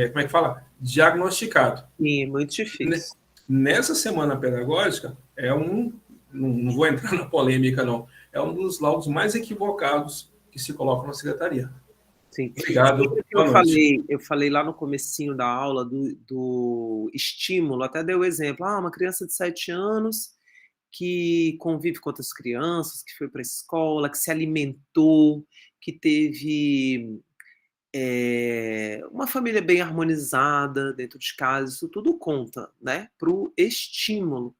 como é que fala? Diagnosticado. Sim, muito difícil. Nessa semana pedagógica, é um não vou entrar na polêmica, não. É um dos laudos mais equivocados que se colocam na secretaria. Sim. Obrigado. Boa noite. Eu falei lá no comecinho da aula do estímulo, até dei o exemplo, uma criança de 7 anos que convive com outras crianças, que foi para a escola, que se alimentou, que teve uma família bem harmonizada dentro de casa, isso tudo conta, né, para o estímulo.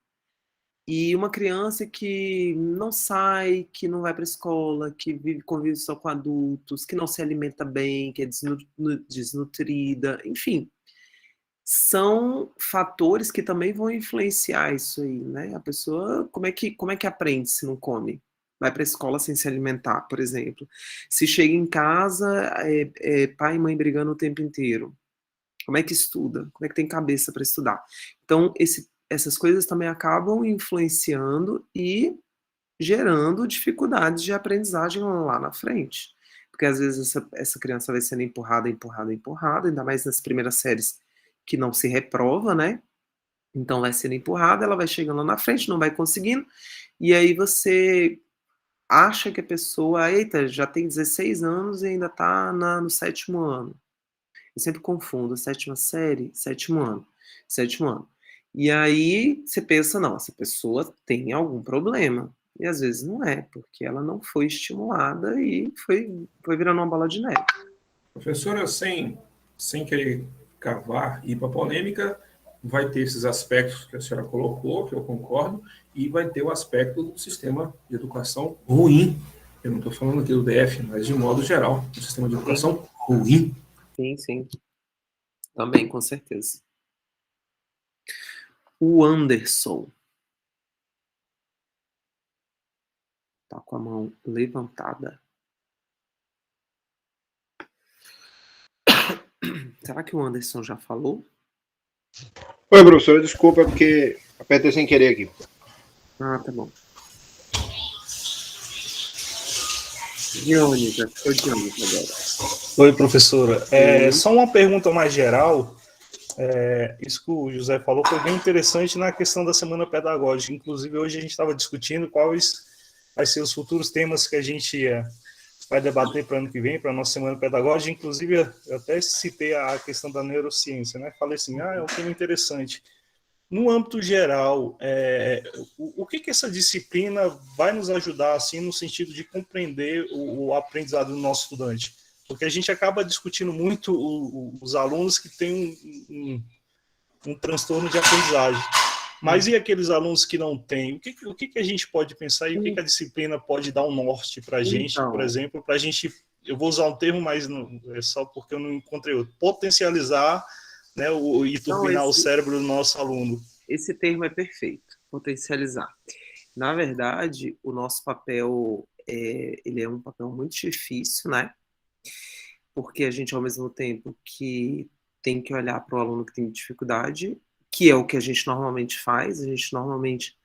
E uma criança que não sai, que não vai para a escola, que convive só com adultos, que não se alimenta bem, que é desnutrida, enfim. São fatores que também vão influenciar isso aí, né? A pessoa, como é que aprende se não come? Vai para a escola sem se alimentar, por exemplo. Se chega em casa, pai e mãe brigando o tempo inteiro. Como é que estuda? Como é que tem cabeça para estudar? Então, essas coisas também acabam influenciando e gerando dificuldades de aprendizagem lá na frente. Porque às vezes essa criança vai sendo empurrada, ainda mais nas primeiras séries que não se reprova, né? Então vai sendo empurrada, ela vai chegando lá na frente, não vai conseguindo, e aí você acha que a pessoa, eita, já tem 16 anos e ainda está no 7º ano. Eu sempre confundo, 7ª série, 7º ano, 7º ano. E aí você pensa, não, essa pessoa tem algum problema. E às vezes não é, porque ela não foi estimulada e foi virando uma bola de neve. Professora, sem querer cavar e ir para a polêmica, vai ter esses aspectos que a senhora colocou, que eu concordo, e vai ter o aspecto do sistema de educação ruim. Eu não estou falando aqui do DF, mas de modo geral, o sistema de educação ruim. Sim, sim. Também, com certeza. O Anderson tá com a mão levantada. Será que o Anderson já falou? Oi, professora, desculpa, porque apertei sem querer aqui. Ah, tá bom. Dionísio, foi Dionísio agora. Oi, professora. Só uma pergunta mais geral. Isso que o José falou foi bem interessante na questão da semana pedagógica. Inclusive, hoje a gente estava discutindo quais vai ser os futuros temas que a gente vai debater para o ano que vem, para a nossa semana pedagógica. Inclusive, eu até citei a questão da neurociência, né? Falei assim, é um tema interessante. No âmbito geral, o que essa disciplina vai nos ajudar, assim, no sentido de compreender o aprendizado do nosso estudante? Porque a gente acaba discutindo muito os alunos que têm um transtorno de aprendizagem. Mas e aqueles alunos que não têm? O que a gente pode pensar e o que a disciplina pode dar um norte para a gente, por exemplo, para a gente, eu vou usar um termo, mas não, é só porque eu não encontrei outro, potencializar, né, e turbinar o cérebro do nosso aluno. Esse termo é perfeito, potencializar. Na verdade, o nosso papel, ele é um papel muito difícil, né? Porque a gente, ao mesmo tempo que tem que olhar para o aluno que tem dificuldade, que é o que a gente normalmente faz, a gente normalmente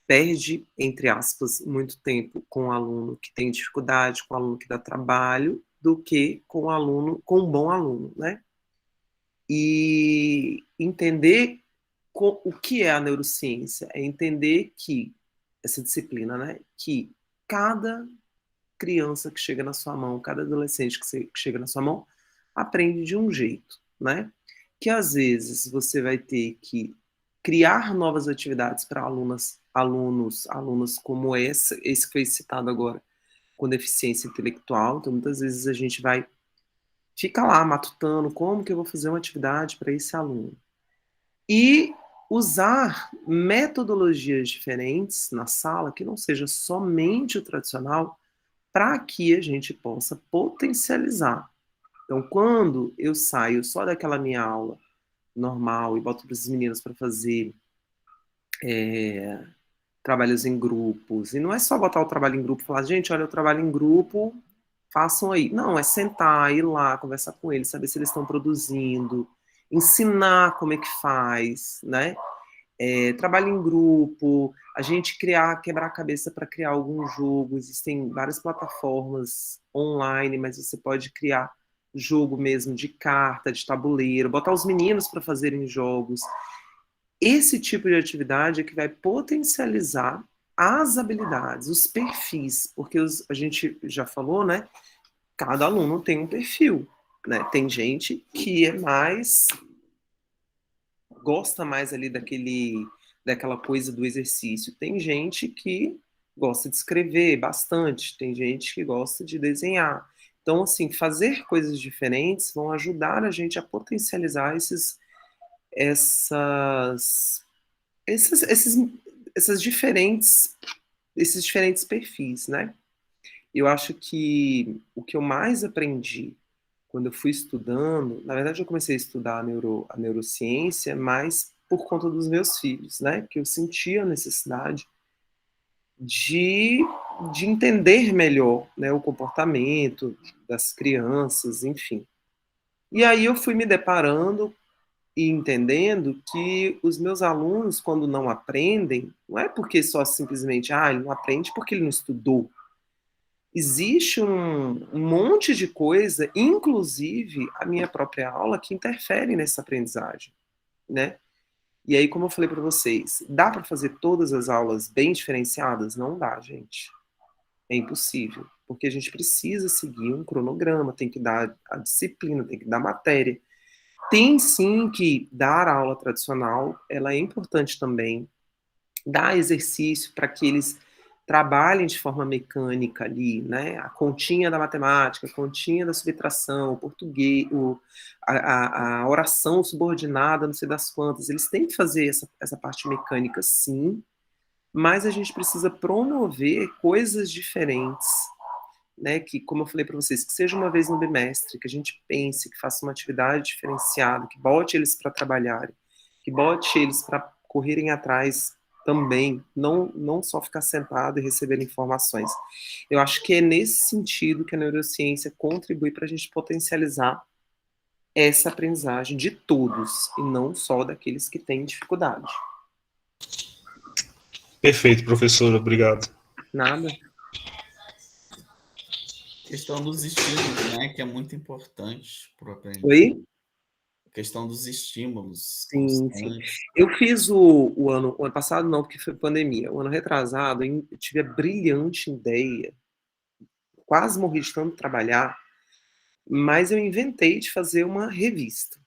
perde, entre aspas, muito tempo com o aluno que tem dificuldade, com o aluno que dá trabalho, do que com o aluno, com um bom aluno, né? E entender o que é a neurociência, é entender que, essa disciplina, né, que cada criança que chega na sua mão, cada adolescente que chega na sua mão, aprende de um jeito, né? Que às vezes você vai ter que criar novas atividades para alunos como esse que foi citado agora, com deficiência intelectual. Então, muitas vezes a gente vai ficar lá matutando como que eu vou fazer uma atividade para esse aluno. E usar metodologias diferentes na sala, que não seja somente o tradicional, para que a gente possa potencializar. Então, quando eu saio só daquela minha aula normal e boto para os meninos para fazer trabalhos em grupos, e não é só botar o trabalho em grupo e falar, gente, olha, eu trabalho em grupo, façam aí. Não, é sentar, ir lá, conversar com eles, saber se eles estão produzindo, ensinar como é que faz, né? Trabalho em grupo, a gente quebrar a cabeça para criar algum jogo. Existem várias plataformas online, mas você pode criar jogo mesmo de carta, de tabuleiro, botar os meninos para fazerem jogos. Esse tipo de atividade é que vai potencializar as habilidades, os perfis, porque a gente já falou, né? Cada aluno tem um perfil, né? Tem gente que gosta mais ali daquela coisa do exercício. Tem gente que gosta de escrever bastante, tem gente que gosta de desenhar. Então, assim, fazer coisas diferentes vão ajudar a gente a potencializar essas, esses, esses, esses diferentes perfis, né? Eu acho que o que eu mais aprendi quando eu fui estudando, na verdade eu comecei a estudar a neurociência mais por conta dos meus filhos, né? Que eu sentia a necessidade de, de entender melhor, né, o comportamento das crianças, enfim. E aí eu fui me deparando e entendendo que os meus alunos, quando não aprendem, não é porque só simplesmente, ele não aprende porque ele não estudou. Existe um monte de coisa, inclusive a minha própria aula, que interfere nessa aprendizagem, né? E aí, como eu falei para vocês, dá para fazer todas as aulas bem diferenciadas? Não dá, gente. É impossível, porque a gente precisa seguir um cronograma, tem que dar a disciplina, tem que dar matéria. Tem sim que dar a aula tradicional, ela é importante também, dar exercício para que eles trabalhem de forma mecânica ali, né? A continha da matemática, a continha da subtração, o português, a oração subordinada, não sei das quantas. Eles têm que fazer essa parte mecânica, sim, mas a gente precisa promover coisas diferentes, né? Que, como eu falei para vocês, que seja uma vez no bimestre, que a gente pense, que faça uma atividade diferenciada, que bote eles para trabalharem, que bote eles para correrem atrás também, não só ficar sentado e receber informações. Eu acho que é nesse sentido que a neurociência contribui para a gente potencializar essa aprendizagem de todos, e não só daqueles que têm dificuldade. Perfeito, professor, obrigado. Nada. Questão dos estímulos, né, que é muito importante para o aprendizado. Oi? Questão dos estímulos. Sim. Eu fiz o ano passado, não, porque foi pandemia. O ano retrasado, eu tive a brilhante ideia, quase morri de tanto trabalhar, mas eu inventei de fazer uma revista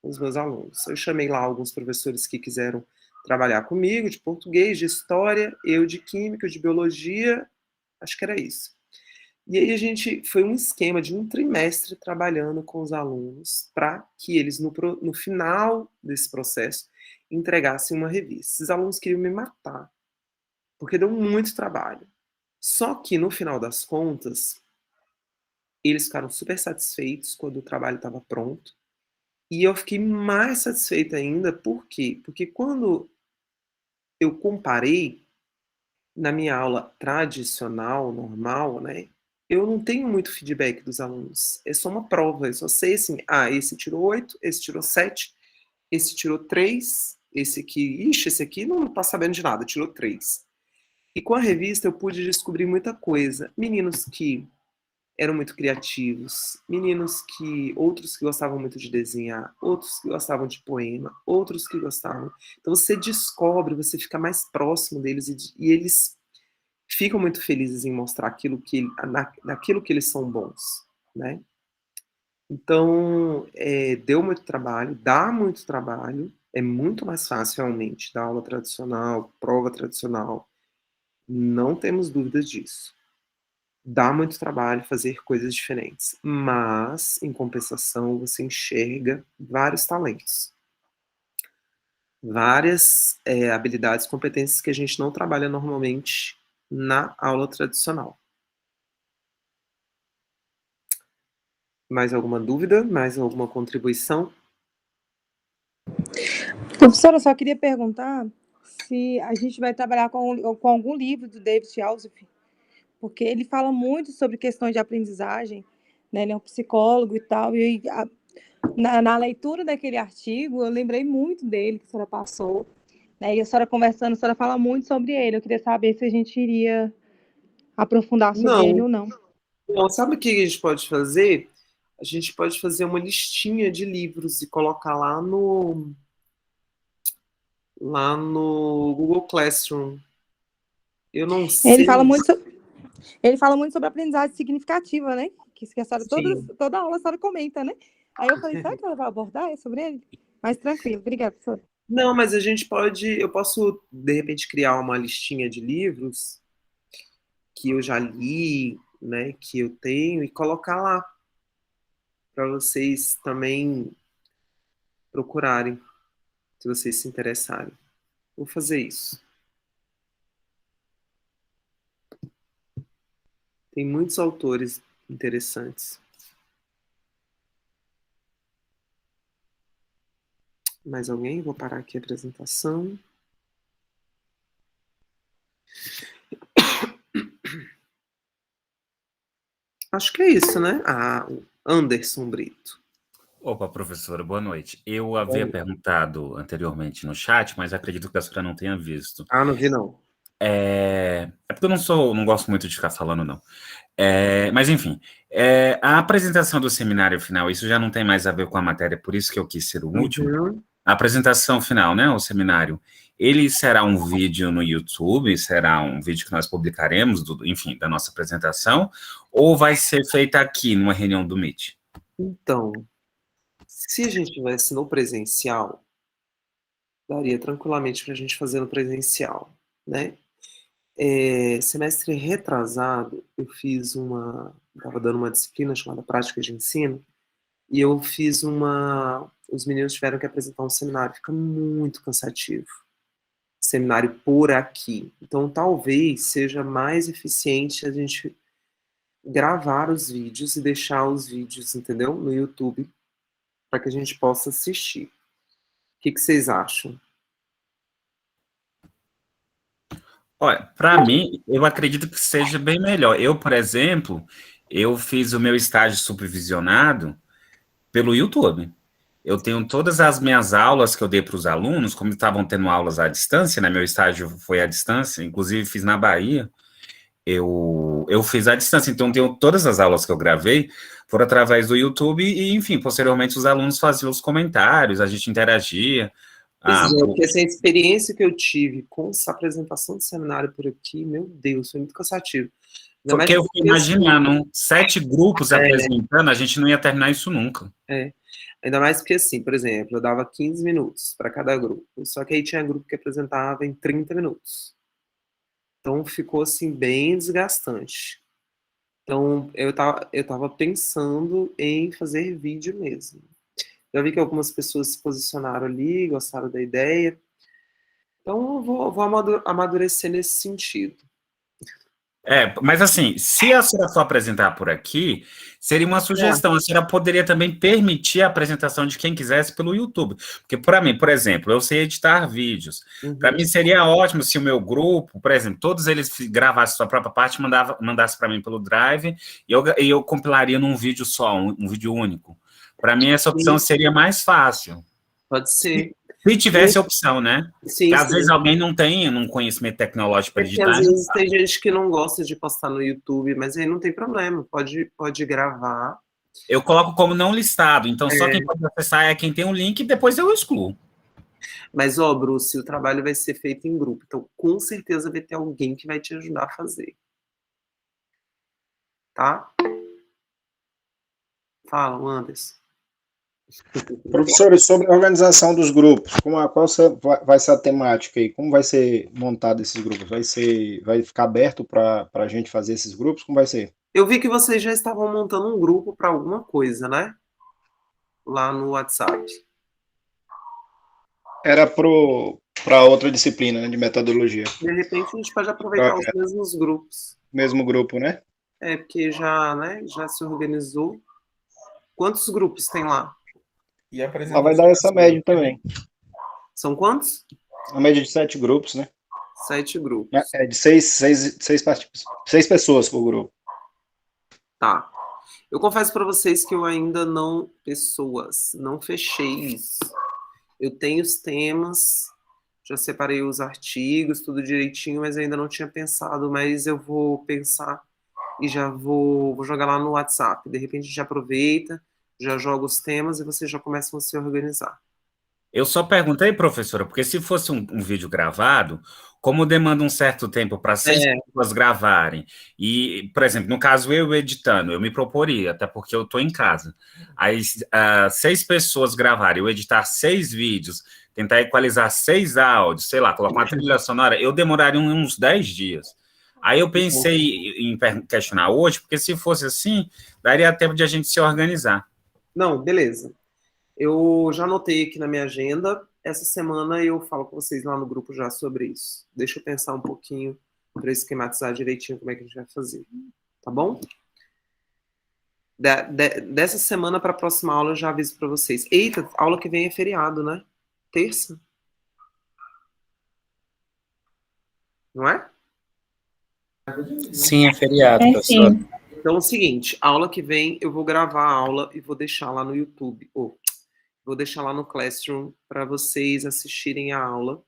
com os meus alunos. Eu chamei lá alguns professores que quiseram trabalhar comigo, de português, de história, eu de química, de biologia, acho que era isso. E aí foi um esquema de um trimestre trabalhando com os alunos para que eles, no final desse processo, entregassem uma revista. Esses alunos queriam me matar, porque deu muito trabalho. Só que, no final das contas, eles ficaram super satisfeitos quando o trabalho estava pronto. E eu fiquei mais satisfeita ainda, por quê? Porque quando eu comparei na minha aula tradicional, normal, né? Eu não tenho muito feedback dos alunos. É só uma prova. Eu só sei assim, esse tirou 8, esse tirou 7, esse tirou 3, esse aqui, esse aqui não tá sabendo de nada, tirou 3. E com a revista eu pude descobrir muita coisa. Meninos que eram muito criativos, outros que gostavam muito de desenhar, outros que gostavam de poema, outros que gostavam. Então você descobre, você fica mais próximo deles e eles ficam muito felizes em mostrar naquilo que eles são bons, né? Então, deu muito trabalho, dá muito trabalho, é muito mais fácil realmente dar aula tradicional, prova tradicional, não temos dúvidas disso. Dá muito trabalho fazer coisas diferentes, mas, em compensação, você enxerga vários talentos, várias habilidades, competências que a gente não trabalha normalmente na aula tradicional. Mais alguma dúvida? Mais alguma contribuição? Professora, eu só queria perguntar se a gente vai trabalhar com algum livro do David Altshuler, porque ele fala muito sobre questões de aprendizagem, né? Ele é um psicólogo e tal, e na leitura daquele artigo, eu lembrei muito dele, que a senhora passou, né? E a senhora conversando, a senhora fala muito sobre ele. Eu queria saber se a gente iria aprofundar sobre ele ou não. Não, sabe o que a gente pode fazer? A gente pode fazer uma listinha de livros e colocar lá no Google Classroom. Eu não sei. Ele fala muito sobre aprendizagem significativa, né? Que a senhora, toda aula a senhora comenta, né? Aí eu falei, será que ela vai abordar sobre ele? Mas tranquilo, obrigada, professora. Não, mas eu posso, de repente, criar uma listinha de livros que eu já li, né, que eu tenho, e colocar lá, para vocês também procurarem, se vocês se interessarem. Vou fazer isso. Tem muitos autores interessantes. Mais alguém? Vou parar aqui a apresentação. Acho que é isso, né? O Anderson Brito. Opa, professora, boa noite. Eu havia perguntado anteriormente no chat, mas acredito que a senhora não tenha visto. Ah, não vi, não. É porque eu não gosto muito de ficar falando, não. Mas, enfim, a apresentação do seminário final, isso já não tem mais a ver com a matéria, por isso que eu quis ser o último. A apresentação final, né, o seminário, ele será um vídeo no YouTube, será um vídeo que nós publicaremos, enfim, da nossa apresentação, ou vai ser feita aqui, numa reunião do Meet? Então, se a gente tivesse no presencial, daria tranquilamente para a gente fazer no presencial, né? Semestre retrasado, eu estava dando uma disciplina chamada Prática de Ensino, e eu fiz os meninos tiveram que apresentar um seminário, fica muito cansativo, seminário por aqui, então talvez seja mais eficiente a gente gravar os vídeos e deixar os vídeos, entendeu, no YouTube, para que a gente possa assistir. O que vocês acham? Olha, para mim, eu acredito que seja bem melhor. Eu, por exemplo, eu fiz o meu estágio supervisionado pelo YouTube. Eu tenho todas as minhas aulas que eu dei para os alunos, como estavam tendo aulas à distância, né? Meu estágio foi à distância, inclusive fiz na Bahia. Eu fiz à distância, então tenho todas as aulas que eu gravei foram através do YouTube e, enfim, posteriormente os alunos faziam os comentários, a gente interagia. Porque essa experiência que eu tive com essa apresentação de seminário por aqui, meu Deus, foi muito cansativo. Porque eu fui imaginando 7 grupos apresentando, a gente não ia terminar isso nunca. Ainda mais porque, assim, por exemplo, eu dava 15 minutos para cada grupo, só que aí tinha grupo que apresentava em 30 minutos. Então, ficou, assim, bem desgastante. Então, eu tava pensando em fazer vídeo mesmo. Já vi que algumas pessoas se posicionaram ali, gostaram da ideia. Então, eu vou amadurecer nesse sentido. Mas assim, se a senhora for apresentar por aqui, seria uma sugestão. A senhora poderia também permitir a apresentação de quem quisesse pelo YouTube. Porque, para mim, por exemplo, eu sei editar vídeos. Para mim, seria ótimo se o meu grupo, por exemplo, todos eles gravassem sua própria parte, mandassem para mim pelo Drive, e eu compilaria num vídeo só, um vídeo único. Para mim, essa opção seria mais fácil. Pode ser. Se tivesse opção, né? Sim, porque às vezes alguém não tem um conhecimento tecnológico para editar. Às vezes tem gente que não gosta de postar no YouTube, mas aí não tem problema, pode gravar. Eu coloco como não listado, então só quem pode acessar é quem tem um link e depois eu excluo. Mas, Bruce, o trabalho vai ser feito em grupo, então com certeza vai ter alguém que vai te ajudar a fazer. Tá? Fala, Anderson. Professores, sobre a organização dos grupos, qual vai ser a temática aí? Como vai ser montado esses grupos? Vai ficar aberto para a gente fazer esses grupos? Como vai ser? Eu vi que vocês já estavam montando um grupo para alguma coisa, né? Lá no WhatsApp. Era para outra disciplina, né, de metodologia. De repente a gente pode aproveitar os mesmos grupos. Mesmo grupo, né? Porque já se organizou. Quantos grupos tem lá? Ela vai dar essa média também. São quantos? A média de 7 grupos, né? 7 grupos. É de 6 pessoas por grupo. Tá. Eu confesso para vocês que eu ainda não fechei isso. Eu tenho os temas, já separei os artigos, tudo direitinho, mas ainda não tinha pensado, mas eu vou pensar e já vou jogar lá no WhatsApp. De repente a gente aproveita, já joga os temas e vocês já começam a se organizar. Eu só perguntei, professora, porque se fosse um vídeo gravado, como demanda um certo tempo para 6 pessoas gravarem, e, por exemplo, no caso eu editando, eu me proporia, até porque eu estou em casa, aí 6 pessoas gravarem, eu editar 6 vídeos, tentar equalizar 6 áudios, sei lá, colocar uma trilha sonora, eu demoraria uns 10 dias. Aí eu pensei em questionar hoje, porque se fosse assim, daria tempo de a gente se organizar. Não, beleza. Eu já anotei aqui na minha agenda. Essa semana eu falo com vocês lá no grupo já sobre isso. Deixa eu pensar um pouquinho para esquematizar direitinho como é que a gente vai fazer. Tá bom? Dessa semana para a próxima aula eu já aviso para vocês. Eita, aula que vem é feriado, né? Terça? Não é? Sim, é feriado, professor. Sim. Então é o seguinte, a aula que vem eu vou gravar a aula e vou deixar lá no YouTube. Vou deixar lá no Classroom para vocês assistirem a aula.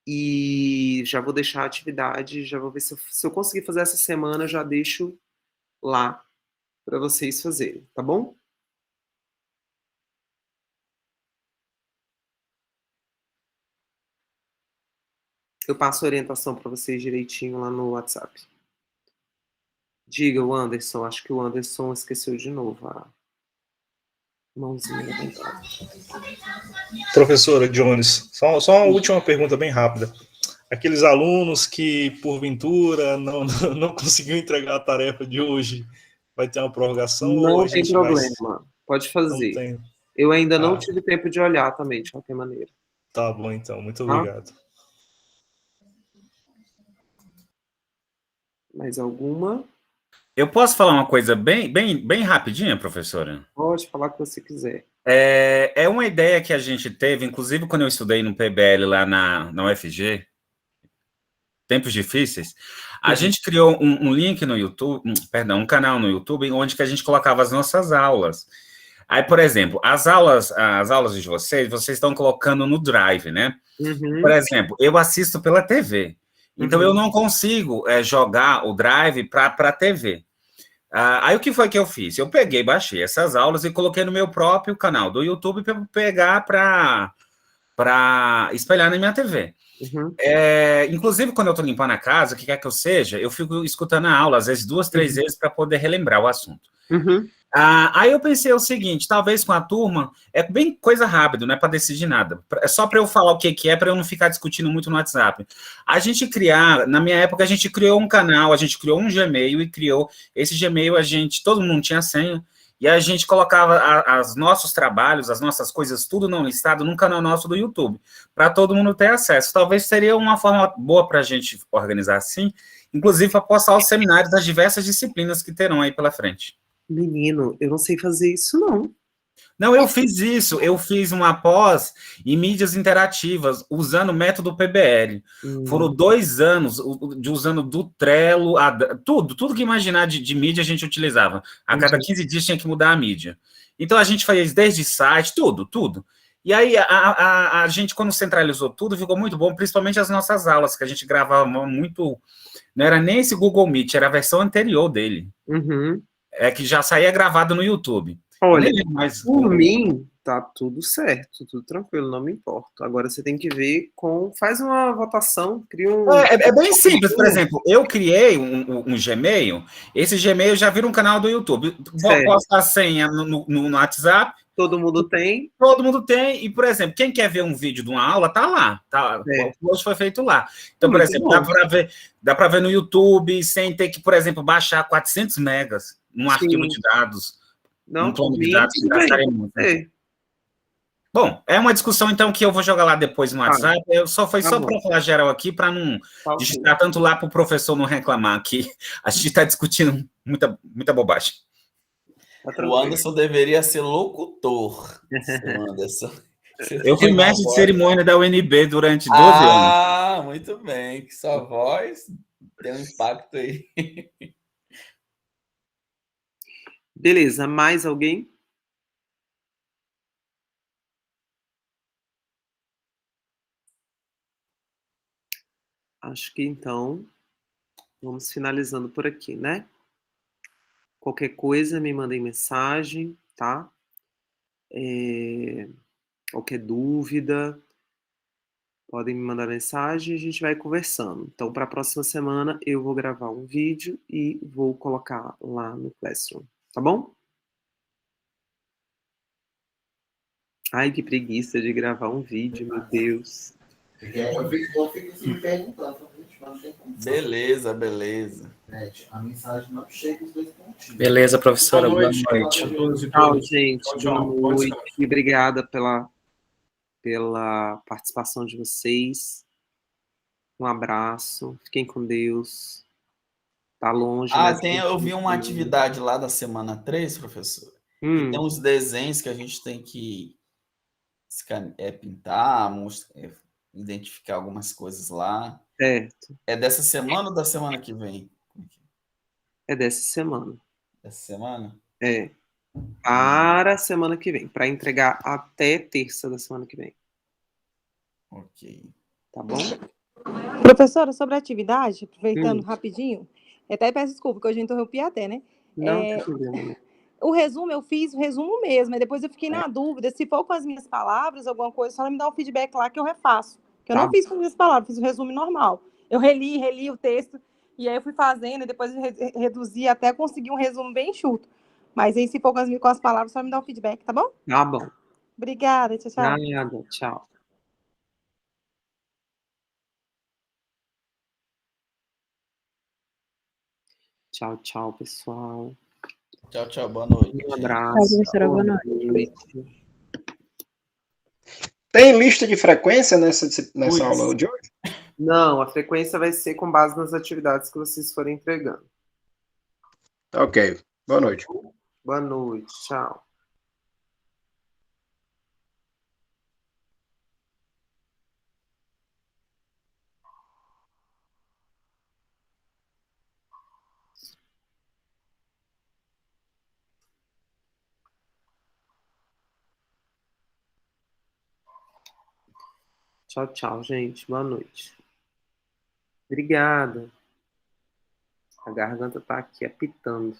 E já vou deixar a atividade, já vou ver se eu conseguir fazer essa semana, já deixo lá para vocês fazerem, tá bom? Eu passo a orientação para vocês direitinho lá no WhatsApp. Diga, o Anderson, acho que o Anderson esqueceu de novo a mãozinha levantada. Professora Jones, só uma última pergunta bem rápida. Aqueles alunos que, porventura, não conseguiu entregar a tarefa de hoje, vai ter uma prorrogação? Não tem problema, pode fazer. Eu ainda não tive tempo de olhar também, de qualquer maneira. Tá bom, então. Muito obrigado. Mais alguma? Eu posso falar uma coisa bem rapidinha, professora? Pode falar o que você quiser. É uma ideia que a gente teve, inclusive quando eu estudei no PBL lá na UFG, tempos difíceis, a gente criou um link no YouTube, um canal no YouTube, onde que a gente colocava as nossas aulas. Aí, por exemplo, as aulas de vocês estão colocando no Drive, né? Uhum. Por exemplo, eu assisto pela TV. Então, eu não consigo jogar o Drive para a TV. Aí, o que foi que eu fiz? Eu peguei, baixei essas aulas e coloquei no meu próprio canal do YouTube para pegar para espelhar na minha TV. Uhum. Inclusive, quando eu estou limpando a casa, o que quer que eu seja, eu fico escutando a aula, às vezes 2, 3 vezes, para poder relembrar o assunto. Uhum. Aí eu pensei o seguinte, talvez com a turma, é bem coisa rápida, não é para decidir nada, é só para eu falar o que é, para eu não ficar discutindo muito no WhatsApp. Na minha época, a gente criou um canal, a gente criou um Gmail e criou esse Gmail, todo mundo tinha senha, e a gente colocava os nossos trabalhos, as nossas coisas, tudo não listado num canal nosso do YouTube, para todo mundo ter acesso. Talvez seria uma forma boa para a gente organizar assim, inclusive para postar os seminários das diversas disciplinas que terão aí pela frente. Menino, eu não sei fazer isso, não. Não, eu fiz isso. Eu fiz uma pós em mídias interativas, usando o método PBL. Foram 2 anos usando do Trello, tudo que imaginar de mídia a gente utilizava. A cada 15 dias tinha que mudar a mídia. Então, a gente fez desde site, tudo. E aí, a gente, quando centralizou tudo, ficou muito bom, principalmente as nossas aulas, que a gente gravava muito... Não era nem esse Google Meet, era a versão anterior dele. Uhum. Que já saía gravado no YouTube. Olha, por mim, tá tudo certo, tudo tranquilo, não me importo. Agora você tem que ver faz uma votação, cria um... É bem simples, por exemplo, eu criei um Gmail, esse Gmail já vira um canal do YouTube. Vou postar a senha no WhatsApp. Todo mundo tem. Todo mundo tem, e, por exemplo, quem quer ver um vídeo de uma aula, tá lá. O post foi feito lá. Então, por exemplo, dá para ver no YouTube sem ter que, por exemplo, baixar 400 megas num arquivo de dados. Não, plano de dados que gastaria muito. Bom, é uma discussão, então, que eu vou jogar lá depois no WhatsApp. Só para falar geral aqui, para não digitar tanto lá para o professor não reclamar que a gente está discutindo muita bobagem. O Anderson deveria ser locutor. Anderson. Eu fui mestre de cerimônia da UNB durante 12 anos. Muito bem. Que sua voz tem um impacto aí. Beleza, mais alguém? Acho que então vamos finalizando por aqui, né? Qualquer coisa, me mandem mensagem, tá? Qualquer dúvida, Podem me mandar mensagem e a gente vai conversando. Então, para a próxima semana, eu vou gravar um vídeo e vou colocar lá no Classroom. Tá bom? Ai, que preguiça de gravar um vídeo, meu Deus. Beleza, beleza. A mensagem não chega os 2 pontinhos. Beleza, professora. Boa noite. A todos e Tchau, todas. gente. Tchau, tchau. Boa Bom noite. descanso. Obrigada pela participação de vocês. Um abraço. Fiquem com Deus. Tá longe, Ah, mas... eu vi uma atividade lá da semana 3, professor, que tem uns desenhos que a gente tem que pintar, identificar algumas coisas lá. Certo. É dessa semana ou da semana que vem? É dessa semana. Dessa semana? É. Para a semana que vem. Para entregar até terça da semana que vem. Ok. Tá bom? Professora, sobre a atividade, aproveitando rapidinho, até peço desculpa, que hoje eu interrompi até, né? Não tem problema. O resumo, eu fiz o resumo mesmo, e depois eu fiquei na dúvida, se for com as minhas palavras, alguma coisa, só me dá um feedback lá que eu refaço. Que eu não fiz com as minhas palavras, fiz o resumo normal. Eu reli o texto, e aí eu fui fazendo, e depois eu reduzi até conseguir um resumo bem enxuto. Mas aí, se for com as palavras, só me dá um feedback, tá bom? Tá bom. Obrigada, tchau, tchau. Nada, tchau. Tchau, tchau, pessoal. Tchau, tchau. Boa noite. Um abraço. Tchau, professora. Boa noite. Tem lista de frequência nessa aula de hoje? Não, a frequência vai ser com base nas atividades que vocês forem entregando. Ok. Boa noite. Boa noite. Tchau. Tchau, tchau, gente. Boa noite. Obrigada. A garganta tá aqui apitando.